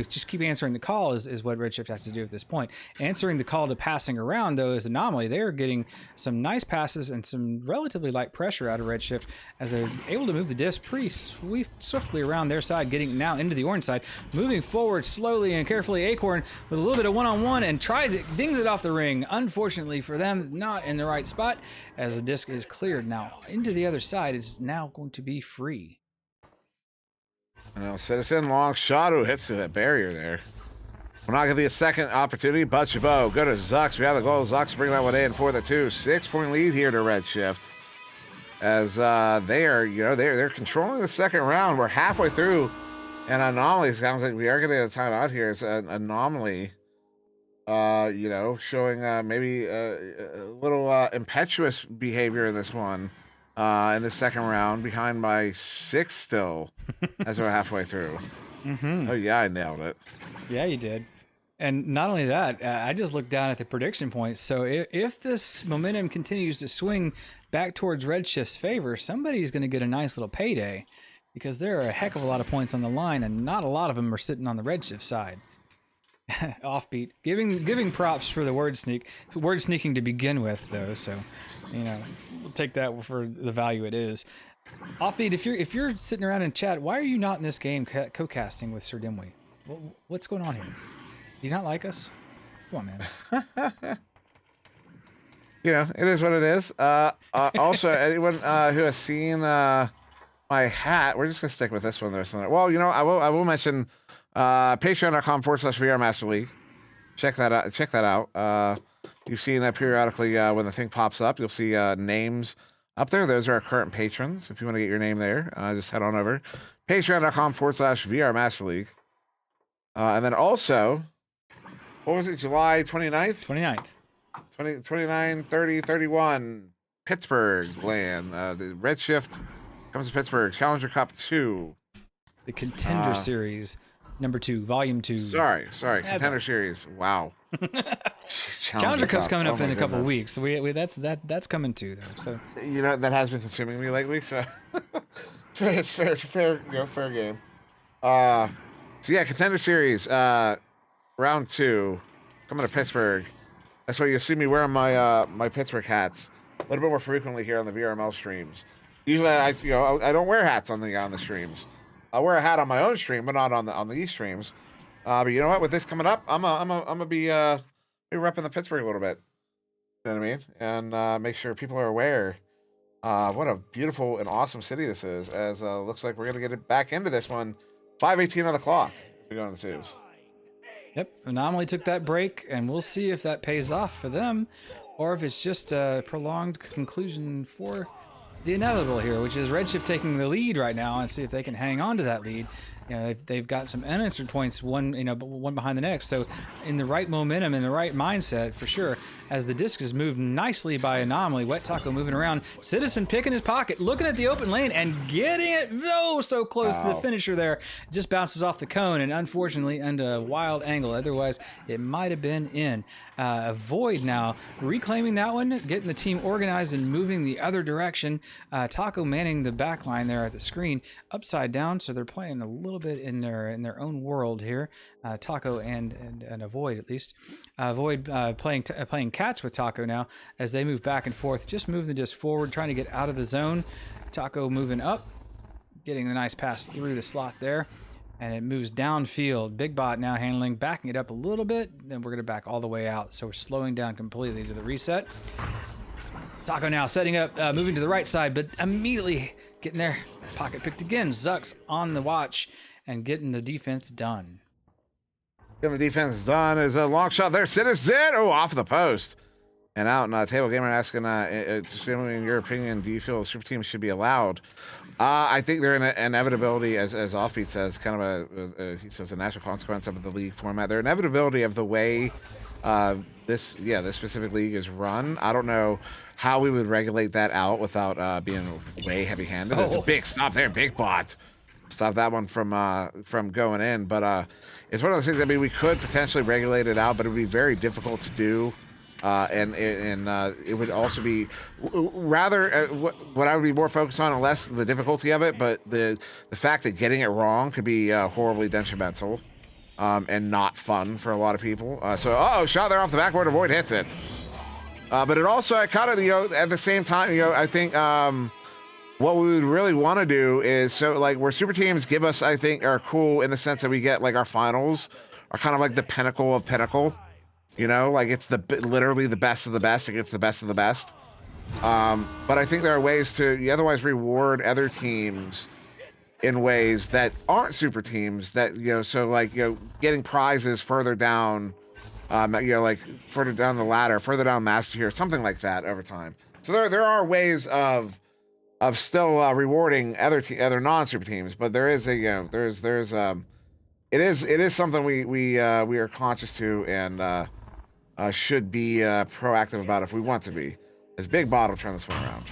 just keep answering the call is what Redshift has to do at this point. Answering the call to passing around though is Anomaly. They're getting some nice passes and some relatively light pressure out of Redshift as they're able to move the disc pretty swiftly around their side, getting now into the orange side, moving forward slowly and carefully. Acorn with a little bit of one-on-one and tries it, dings it off the ring. Unfortunately for them, not in the right spot as the disc is cleared. Now into the other side is now going to be free. Now Citizen long shot who hits the barrier there. We're not gonna be a second opportunity. Butchabo go to Zux. We have the goal. Zux bring that one in for the 2. 6-point lead here to Redshift as they're controlling the second round. We're halfway through, and Anomaly sounds like we are gonna get a timeout here. It's an Anomaly. Showing maybe a little impetuous behavior in this one, in the second round, behind by 6 still, as we're halfway through. Oh yeah, I nailed it. Yeah, you did. And not only that, I just looked down at the prediction points. So if this momentum continues to swing back towards Redshift's favor, somebody's going to get a nice little payday, because there are a heck of a lot of points on the line, and not a lot of them are sitting on the Redshift side. Offbeat, giving props for the word sneaking to begin with, though. So, we'll take that for the value it is. Offbeat, if you're sitting around in chat, why are you not in this game co-casting with SirDimwi? What's going on here? Do you not like us? Come on, man. You know, it is what it is. Also, anyone who has seen my hat, we're just gonna stick with this one. There's something. Well, you know, I will mention patreon.com/VRMasterLeague. Check that out. Check that out. You've seen that periodically when the thing pops up. You'll see names up there. Those are our current patrons. If you want to get your name there, just head on over. Patreon.com/VRMasterLeague. And then also, what was it? July 29th? 29th. 29, 30, 31. Pittsburgh land. The Redshift comes to Pittsburgh. Challenger Cup 2. The Contender Series, number 2, Volume 2. Sorry. Contender Series. Wow. Challenger Cup's coming up in a couple weeks. So we that's coming too, though. So you know that has been consuming me lately. So it's fair game. So yeah, Contender Series, round 2, coming to Pittsburgh. That's why you see me wearing my my Pittsburgh hats a little bit more frequently here on the VRML streams. Usually, I don't wear hats on the streams. I wear a hat on my own stream, but not on these streams. But you know what? With this coming up, I'm gonna be repping the Pittsburgh a little bit. You know what I mean? And make sure people are aware what a beautiful and awesome city this is. As looks like we're gonna get it back into this one. 5:18 on the clock. We're going to the twos. Yep, Anomaly took that break, and we'll see if that pays off for them, or if it's just a prolonged conclusion for the inevitable here, which is Redshift taking the lead right now, and see if they can hang on to that lead. You know, they've got some unanswered points, one behind the next. So in the right momentum, in the right mindset, for sure. As the disc is moved nicely by Anomaly, Wet Taco moving around, Citizen picking his pocket, looking at the open lane and getting it so close to the finisher there. Just bounces off the cone, and unfortunately under a wild angle. Otherwise, it might have been in. Void now reclaiming that one, getting the team organized and moving the other direction. Taco manning the back line there at the screen, upside down, so they're playing a little bit in their own world here. Taco and a Void at least. Void playing catch with Taco now as they move back and forth, just moving the disc forward, trying to get out of the zone. Taco moving up, getting the nice pass through the slot there, and it moves downfield. Big Bot now handling, backing it up a little bit, and we're going to back all the way out. So we're slowing down completely to the reset. Taco now setting up, moving to the right side, but immediately getting there. Pocket picked again. Zucks on the watch and getting the defense done. Getting the defense done is a long shot there. Citizen, off the post. And out, and Table Gamer asking, just in your opinion, do you feel super teams should be allowed? I think they're an inevitability, as Offbeat says, kind of he says a natural consequence of the league format. They're inevitability of the way this specific league is run. I don't know how we would regulate that out without being way heavy-handed. It's a big stop there, Big Bot. Stop that one from going in, but it's one of those things. I mean, we could potentially regulate it out, but it would be very difficult to do. And it would also be rather what I would be more focused on, less the difficulty of it, but the fact that getting it wrong could be horribly detrimental and not fun for a lot of people. So shot there off the backboard, Avoid hits it. But it also kind of, at the same time, I think what we would really want to do is, where super teams give us, I think, are cool in the sense that we get like our finals are kind of like the pinnacle of pinnacle. It's literally the best of the best against the best of the best. But I think there are ways to otherwise reward other teams in ways that aren't super teams. That getting prizes further down, further down the ladder, further down Master here, something like that over time. So there are ways of still rewarding other non-super teams, but there is it is something we are conscious to and. Should be proactive about if we want to be. As Big Bot will turn this one around.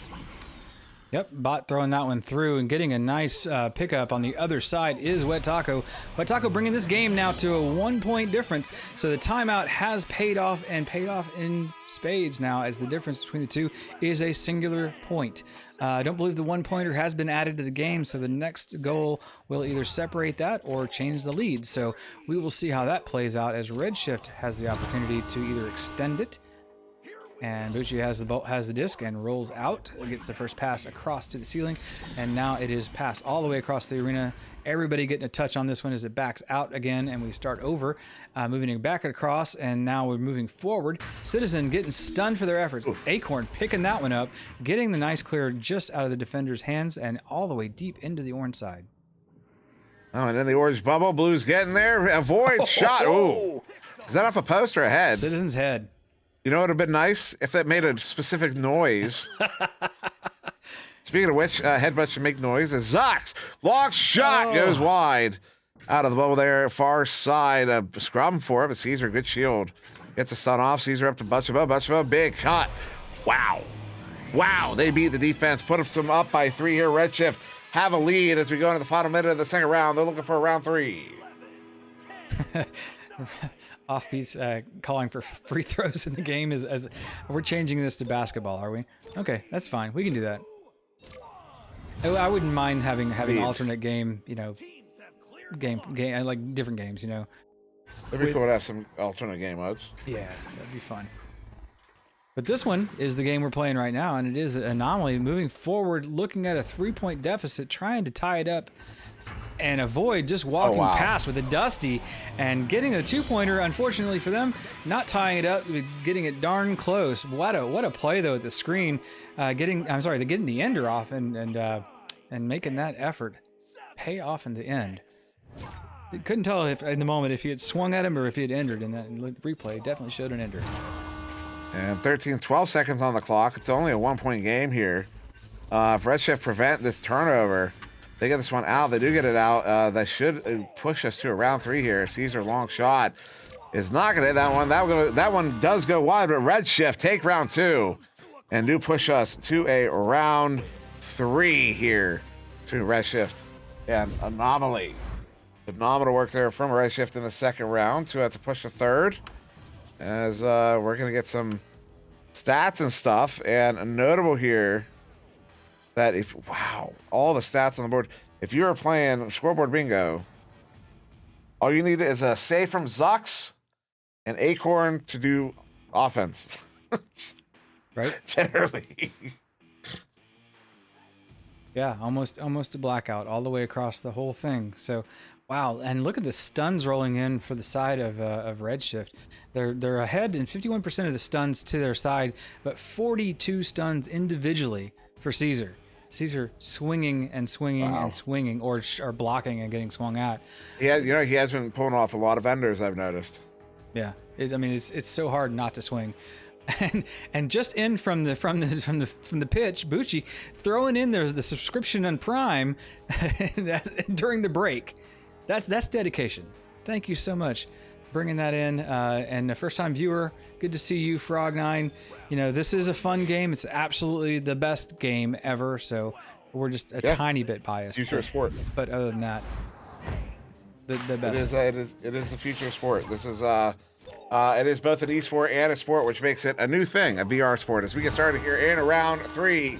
Yep, Bot throwing that one through and getting a nice pickup on the other side is Wet Taco. Wet Taco bringing this game now to a 1-point difference. So the timeout has paid off and paid off in spades now, as the difference between the two is a singular point. I don't believe the 1-pointer has been added to the game, so the next goal will either separate that or change the lead. So we will see how that plays out as Redshift has the opportunity to either extend it And Bucci has the disc and rolls out. Gets the first pass across to the ceiling, and now it is passed all the way across the arena. Everybody getting a touch on this one as it backs out again, and we start over, moving it back across, and now we're moving forward. Citizen getting stunned for their efforts. Oof. Acorn picking that one up, getting the nice clear just out of the defender's hands and all the way deep into the orange side. Oh, and then the orange bubble. Blue's getting there. Avoid shot. Ooh. Is that off a post or a head? Citizen's head. You know what would have been nice? If that made a specific noise. Speaking of which, headbutt should make noise. Giix, long shot, goes wide. Out of the bubble there, far side. Scrum for it, but Caesar, good shield. Gets a stun off. Caesar up to Butchabo, big cut. Wow. Wow, they beat the defense. Put some up by 3 here. Redshift have a lead as we go into the final minute of the second round. They're looking for round 3. Offbeats calling for free throws in the game as we're changing this to basketball, are we? Okay, that's fine. We can do that. I wouldn't mind having alternate game, you know, game like different games, you know. It'd be cool to have some alternate game modes. Yeah, that'd be fun. But this one is the game we're playing right now, and it is an anomaly moving forward, looking at a 3-point deficit, trying to tie it up and avoid just walking past with a Dusty and getting a 2-pointer. Unfortunately for them, not tying it up, getting it darn close. What a play though at the screen, getting the ender off and making that effort pay off in the end. You couldn't tell if in the moment if he had swung at him or if he had entered, and that replay definitely showed an ender. And 12 seconds on the clock. It's only a 1-point game here. If Redshift prevent this turnover, they get this one out. They do get it out. That should push us to a round 3 here. Caesar long shot is not going to hit that one. That one does go wide, but Redshift take round 2 and do push us to a round 3 here to Redshift. And Anomaly. Phenomenal work there from Redshift in the second round to push the third. As we're going to get some stats and stuff. And notable here that all the stats on the board. If you were playing scoreboard bingo, all you need is a save from Giix and Acorn to do offense. Right? Generally. Yeah, almost a blackout all the way across the whole thing. So, wow! And look at the stuns rolling in for the side of Redshift. They're ahead in 51% of the stuns to their side, but 42 stuns individually for Caesar. Caesar swinging and swinging and swinging, or blocking and getting swung at. Yeah, you know, he has been pulling off a lot of enders, I've noticed. Yeah, it's so hard not to swing. And just in from the pitch, Bucci throwing in there the subscription on Prime during the break. That's dedication. Thank you so much, bringing that in. And a first-time viewer, good to see you, Frog9. You know, this is a fun game. It's absolutely the best game ever. So we're just a tiny bit biased. Future of sport. But other than that, the best. It is the future of sport. This is it is both an esport and a sport, which makes it a new thing, a VR sport. As we get started here in round 3,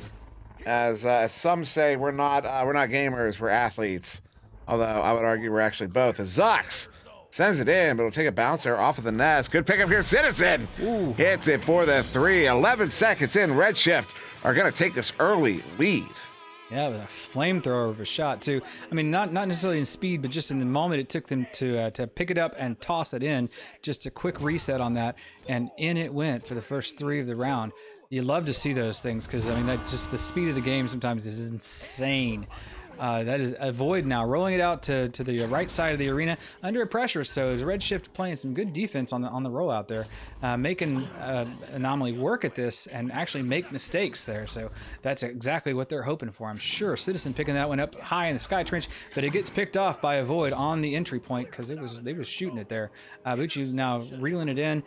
as some say, we're not gamers, we're athletes. Although I would argue we're actually both. Giix sends it in, but it'll take a bouncer off of the nest. Good pickup here, Citizen. Ooh. Hits it for the 3. 11 seconds in, Redshift are going to take this early lead. Yeah, with a flamethrower of a shot too. I mean, not necessarily in speed, but just in the moment it took them to pick it up and toss it in. Just a quick reset on that, and in it went for the first 3 of the round. You love to see those things because I mean, that just the speed of the game sometimes is insane. That is a Void now, rolling it out to the right side of the arena under pressure. So is Redshift playing some good defense on the rollout there, making Anomaly work at this and actually make mistakes there. So that's exactly what they're hoping for, I'm sure. Citizen picking that one up high in the sky trench, but it gets picked off by a Void on the entry point because they was shooting it there. Bucci now reeling it in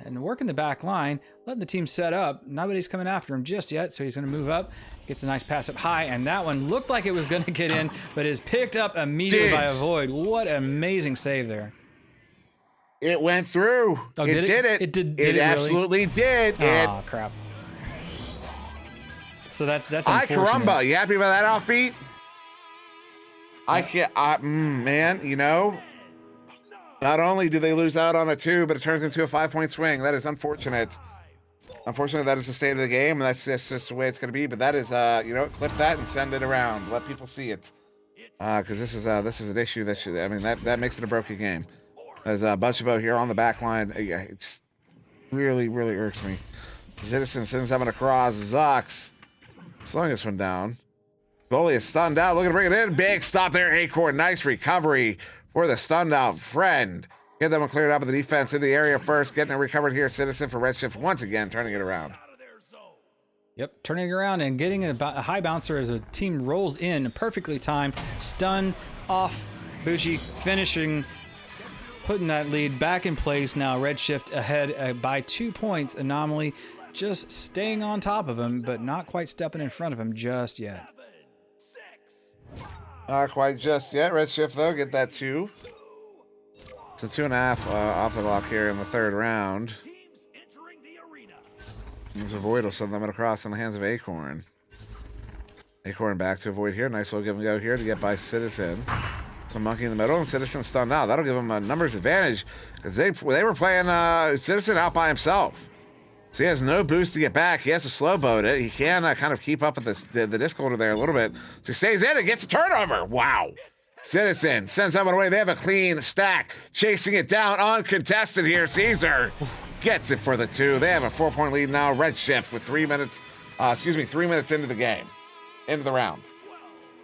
and working the back line, letting the team set up. Nobody's coming after him just yet, so he's going to move up. Gets a nice pass up high, and that one looked like it was going to get in, but is picked up immediately by a Void. What an amazing save there. It went through. Oh, it did it. It did it really? Absolutely did. Oh, crap. So that's Ay unfortunate. caramba, you happy about that offbeat? I can't, man, you know, not only do they lose out on a 2, but it turns into a 5-point swing. That is unfortunate. Unfortunately, that is the state of the game, and that's just the way it's going to be. But that is, you know, clip that and send it around. Let people see it, because this is an issue that should. I mean, that makes it a broken game. There's a bunch of out here on the back line. It just really irks me. Citizen sends someone across. Zux slowing this one down. Goalie is stunned out. Looking to bring it in. Big stop there. Acorn. Nice recovery for the stunned out friend. Get that one cleared up with the defense in the area first. Getting it recovered here. Citizen for Redshift once again, turning it around. Yep, turning it around and getting a high bouncer as a team rolls in. Perfectly timed. Stun off. Bushi finishing. Putting that lead back in place now. Redshift ahead by 2 points. Anomaly just staying on top of him, but not quite stepping in front of him just yet. Not quite just yet. Redshift, though, get that 2. So 2.5 off the clock here in the third round. As a Void will send them across in the hands of Acorn. Acorn back to a Void here. Nice little give and go here to get by Citizen. Some monkey in the middle, and Citizen stunned out. That'll give him a numbers advantage because they were playing Citizen out by himself. So he has no boost to get back. He has to slow boat it. He can kind of keep up with the disc holder there a little bit. So he stays in and gets a turnover. Wow. Citizen sends someone away. They have a clean stack. Chasing it down uncontested here. Caesar gets it for the 2. They have a 4-point lead now. Redshift with 3 minutes into the game. Into the round.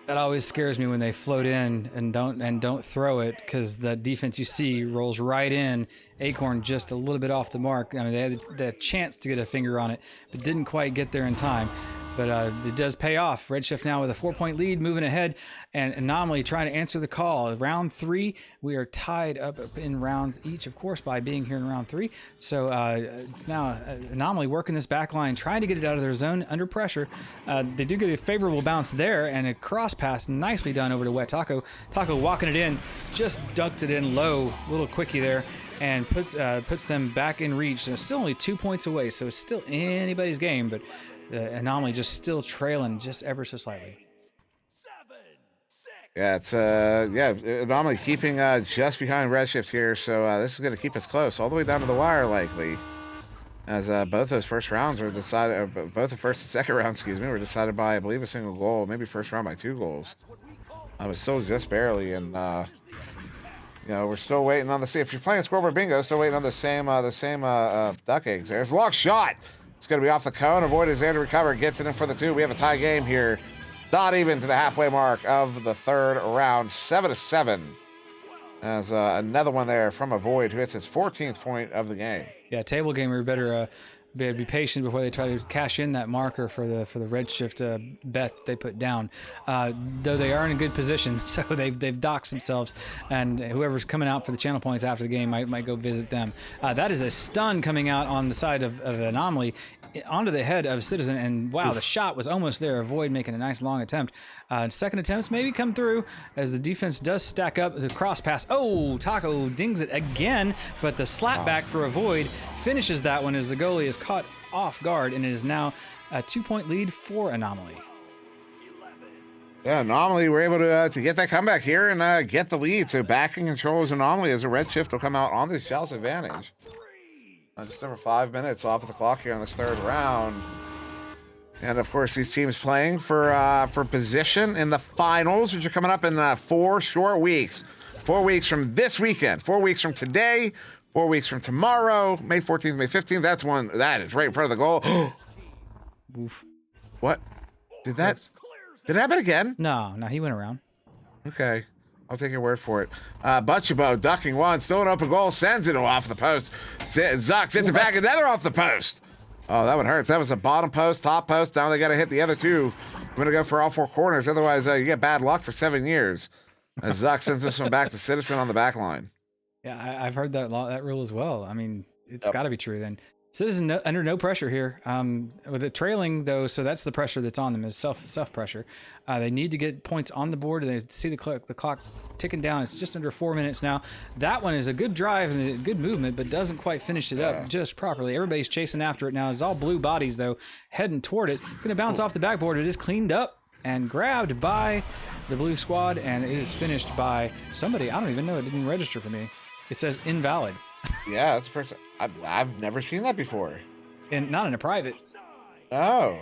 That always scares me when they float in and don't throw it, because the defense you see rolls right in. Acorn just a little bit off the mark. I mean, they had the chance to get a finger on it, but didn't quite get there in time. But it does pay off. Redshift now with a 4-point lead, moving ahead, and Anomaly trying to answer the call. Round 3, we are tied up in rounds each, of course, by being here in round 3. So it's now Anomaly working this back line, trying to get it out of their zone under pressure. They do get a favorable bounce there, and a cross pass nicely done over to Wet Taco. Taco walking it in, just ducks it in low, little quickie there, and puts them back in reach. And still only 2 points away, so it's still anybody's game, but Anomaly just still trailing just ever so slightly. Yeah, it's Anomaly keeping just behind Redshift here, so this is going to keep us close all the way down to the wire, likely. As both those first rounds were decided, both the first and second round, were decided by, I believe, a single goal. Maybe first round by 2 goals. I was still just barely, and you know, we're still waiting on if you're playing scoreboard bingo, still waiting on the same duck eggs. There's a long shot. It's going to be off the cone. Avoid is there to recover. Gets it in for the 2. We have a tie game here. Not even to the halfway mark of the third round. 7-7. As another one there from Avoid, who hits his 14th point of the game. Yeah, table gamer better be patient before they try to cash in that marker for the Redshift bet they put down. Though they are in a good position, so they've doxed themselves, and whoever's coming out for the channel points after the game might go visit them. That is a stun coming out on the side of Anomaly onto the head of Citizen, and wow, the shot was almost there. Avoid making a nice long attempt. Second attempts maybe come through as the defense does stack up. The cross pass. Oh, Taco dings it again, but the slap back for Avoid finishes that one as the goalie is caught off guard, and it is now a 2-point lead for Anomaly. Yeah, Anomaly were able to get that comeback here and get the lead. So back in control is Anomaly as a Redshift will come out on the Shell's advantage. Just over 5 minutes off of the clock here in this third round. And of course, these teams playing for position in the finals, which are coming up in 4 short weeks. 4 weeks from this weekend, 4 weeks from today, 4 weeks from tomorrow, May 14th, May 15th. That is right in front of the goal. Oof. What? Did it happen again? No, he went around. Okay. I'll take your word for it. Butchabo ducking one, still an open goal, sends it off the post. Zuck hits it back, another off the post. Oh, that one hurts. That was a bottom post, top post. Now they got to hit the other 2. I'm going to go for all 4 corners. Otherwise, you get bad luck for 7 years. As Zuck sends this one back to Citizen on the back line. Yeah, I've heard that rule as well. I mean, it's got to be true then. Citizen under no pressure here. With it trailing though, so that's the pressure that's on them is self pressure. They need to get points on the board. They see the clock ticking down. It's just under 4 minutes now. That one is a good drive and a good movement, but doesn't quite finish it up just properly. Everybody's chasing after it now. It's all blue bodies though, heading toward it. Going to bounce off the backboard. It is cleaned up and grabbed by the blue squad, and it is finished by somebody. I don't even know. It didn't register for me. It says invalid. Yeah, that's the first. I've never seen that before. and not in a private. Oh.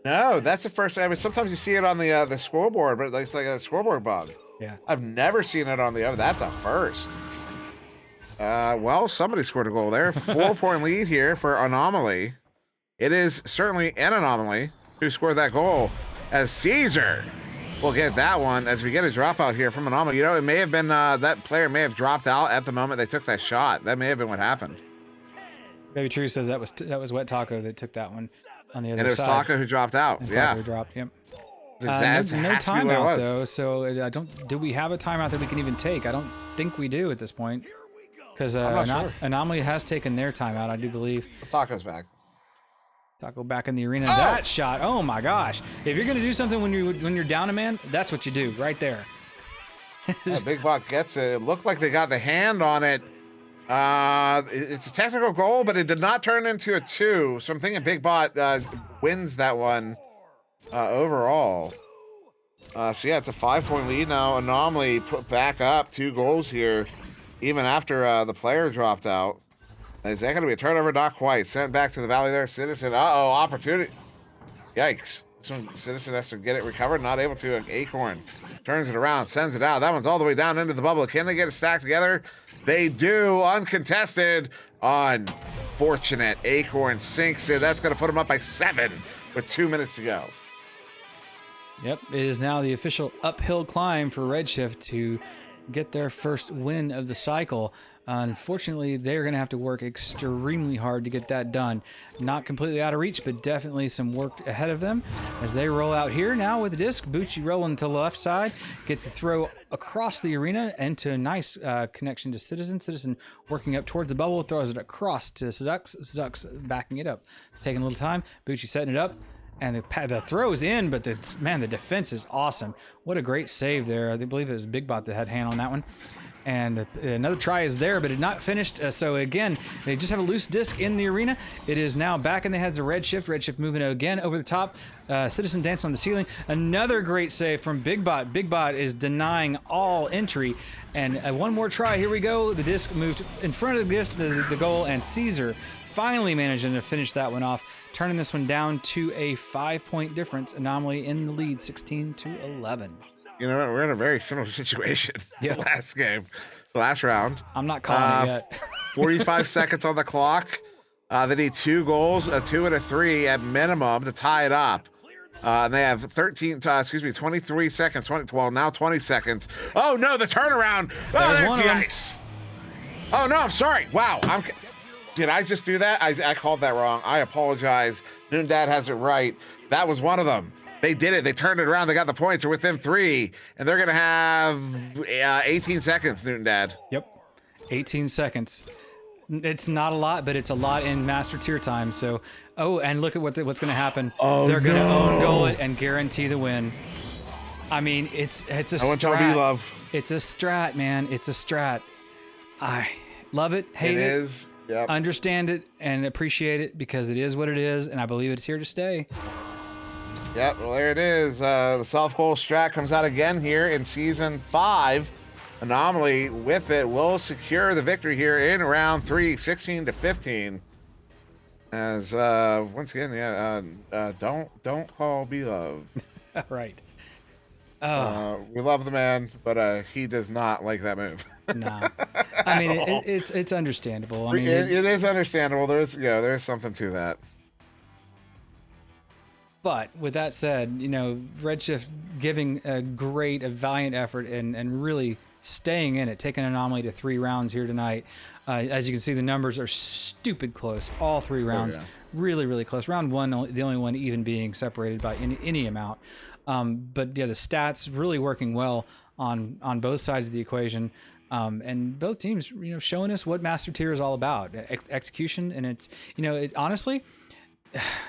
No, that's the first. I mean, sometimes you see it on the scoreboard, but it's like a scoreboard bug. Yeah. I've never seen it on the other. That's a first. Well, somebody scored a goal there. 4-point lead here for Anomaly. It is certainly an Anomaly who scored that goal, as Caesar will get that one as we get a dropout here from Anomaly. You know, it may have been that player may have dropped out at the moment they took that shot. That may have been what happened. Baby True says that was Wet Taco that took that one on the other side. And it was Taco who dropped out. And Yeah. Taco dropped, yep. No timeout though, so I don't. Do we have a timeout that we can even take? I don't think we do at this point, because sure. Anomaly has taken their timeout, I do believe. Taco's back. Taco back in the arena. Oh! That shot! Oh my gosh! If you're gonna do something when you're down a man, that's what you do right there. Yeah, Big Bot gets it. It looked like they got the hand on it. It's a technical goal, but it did not turn into a 2. So I'm thinking Big Bot wins that one overall. So yeah, it's a 5-point lead now. Anomaly put back up 2 goals here, even after the player dropped out. Is that going to be a turnover? Not quite. Sent back to the valley there. Citizen. Uh-oh, opportunity. Yikes. This one, Citizen has to get it recovered. Not able to. Acorn turns it around, sends it out. That one's all the way down into the bubble. Can they get it stacked together? They do. Uncontested. Unfortunate. Acorn sinks it. That's going to put them up by 7 with 2 minutes to go. Yep, it is now the official uphill climb for Redshift to get their first win of the cycle. Unfortunately, they're going to have to work extremely hard to get that done. Not completely out of reach, but definitely some work ahead of them as they roll out here now with the disc. Bucci rolling to the left side, gets the throw across the arena into a nice connection to Citizen. Citizen working up towards the bubble, throws it across to Zux. Zux backing it up. Taking a little time. Bucci setting it up. And the throw is in, but the defense is awesome. What a great save there. I believe it was Big Bot that had hand on that one. And another try is there, but it not finished. So again, they just have a loose disc in the arena. It is now back in the heads of Redshift. Redshift moving again over the top. Citizen dancing on the ceiling. Another great save from Big Bot. Big Bot is denying all entry. And one more try. Here we go. The disc moved in front of the disc, the goal, and Caesar finally managing to finish that one off, turning this one down to a 5-point difference. Anomaly in the lead, 16-11. You know, we're in a very similar situation. Yeah. The last game, the last round. I'm not calling it yet. 45 seconds on the clock. They need 2 goals, a 2 and a 3 at minimum to tie it up. And they have 23 seconds. Now 20 seconds. Oh no, the turnaround. Oh, there's the ice. Oh no, I'm sorry. Wow, did I just do that? I called that wrong. I apologize. Noon Dad has it right. That was one of them. They did it. They turned it around. They got the points. They're within 3. And they're going to have 18 seconds, Newton Dad. Yep. 18 seconds. It's not a lot, but it's a lot in Master Tier time. So, and look at what's going to happen. Oh, they're going to own goal it and guarantee the win. I mean, it's a strat. It's a strat, man. It's a strat. I love it, hate it. It is. Yep. Understand it and appreciate it because it is what it is, and I believe it's here to stay. Yep, well, there it is. The self-goal strat comes out again here in Season 5. Anomaly with it will secure the victory here in round 3, 16-15. As, once again, don't call Beloved. Right. We love the man, but he does not like that move. No. I mean, it's understandable. I mean, it is understandable. There's something to that. But with that said, Redshift giving a valiant effort and really staying in it, taking Anomaly to 3 rounds here tonight. As you can see, the numbers are stupid close. All 3 rounds, really, really close. Round 1, the only one even being separated by any amount. But yeah, the stats really working well on both sides of the equation. And both teams, showing us what Master Tier is all about. Execution, and it's, honestly,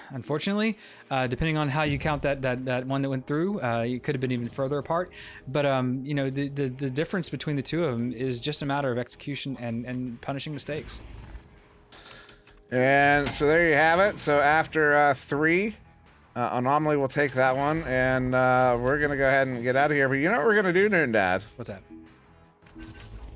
unfortunately, depending on how you count that one that went through, it could have been even further apart. But the difference between the two of them is just a matter of execution and punishing mistakes. And so there you have it. So after 3, Anomaly will take that one, and we're gonna go ahead and get out of here. But you know what we're gonna do, Nerd Dad? What's that?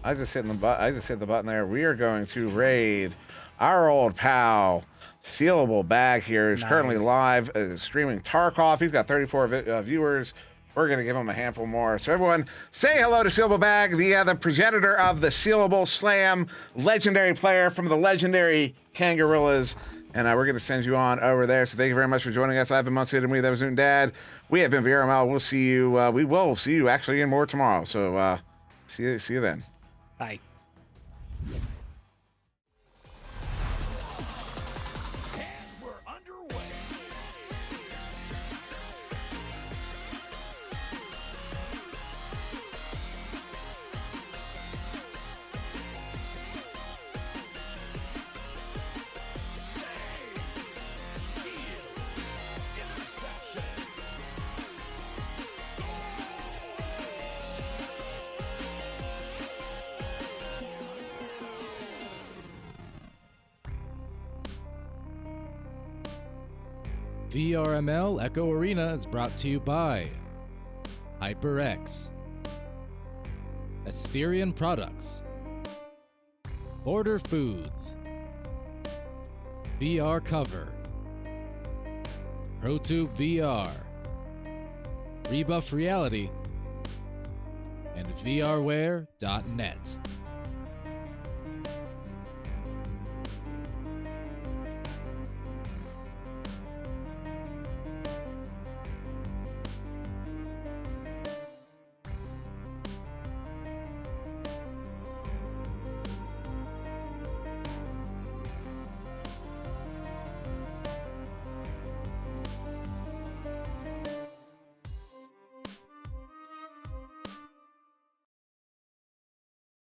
I just hit the button there. We are going to raid Our old pal, Sealable Bag here is currently Nice. live streaming Tarkov. He's got 34 viewers. We're going to give him a handful more. So everyone, say hello to Sealable Bag, the progenitor of the Sealable Slam, legendary player from the legendary Kangarillas. And we're going to send you on over there. So thank you very much for joining us. I've been SirDimwi. That was Newton Dad. We have been VRML. We'll see you. We will see you actually in more tomorrow. So see you then. Bye. VRML Echo Arena is brought to you by HyperX, Asterion Products, Border Foods, VR Cover, ProTube VR, Rebuff Reality, and VRware.net.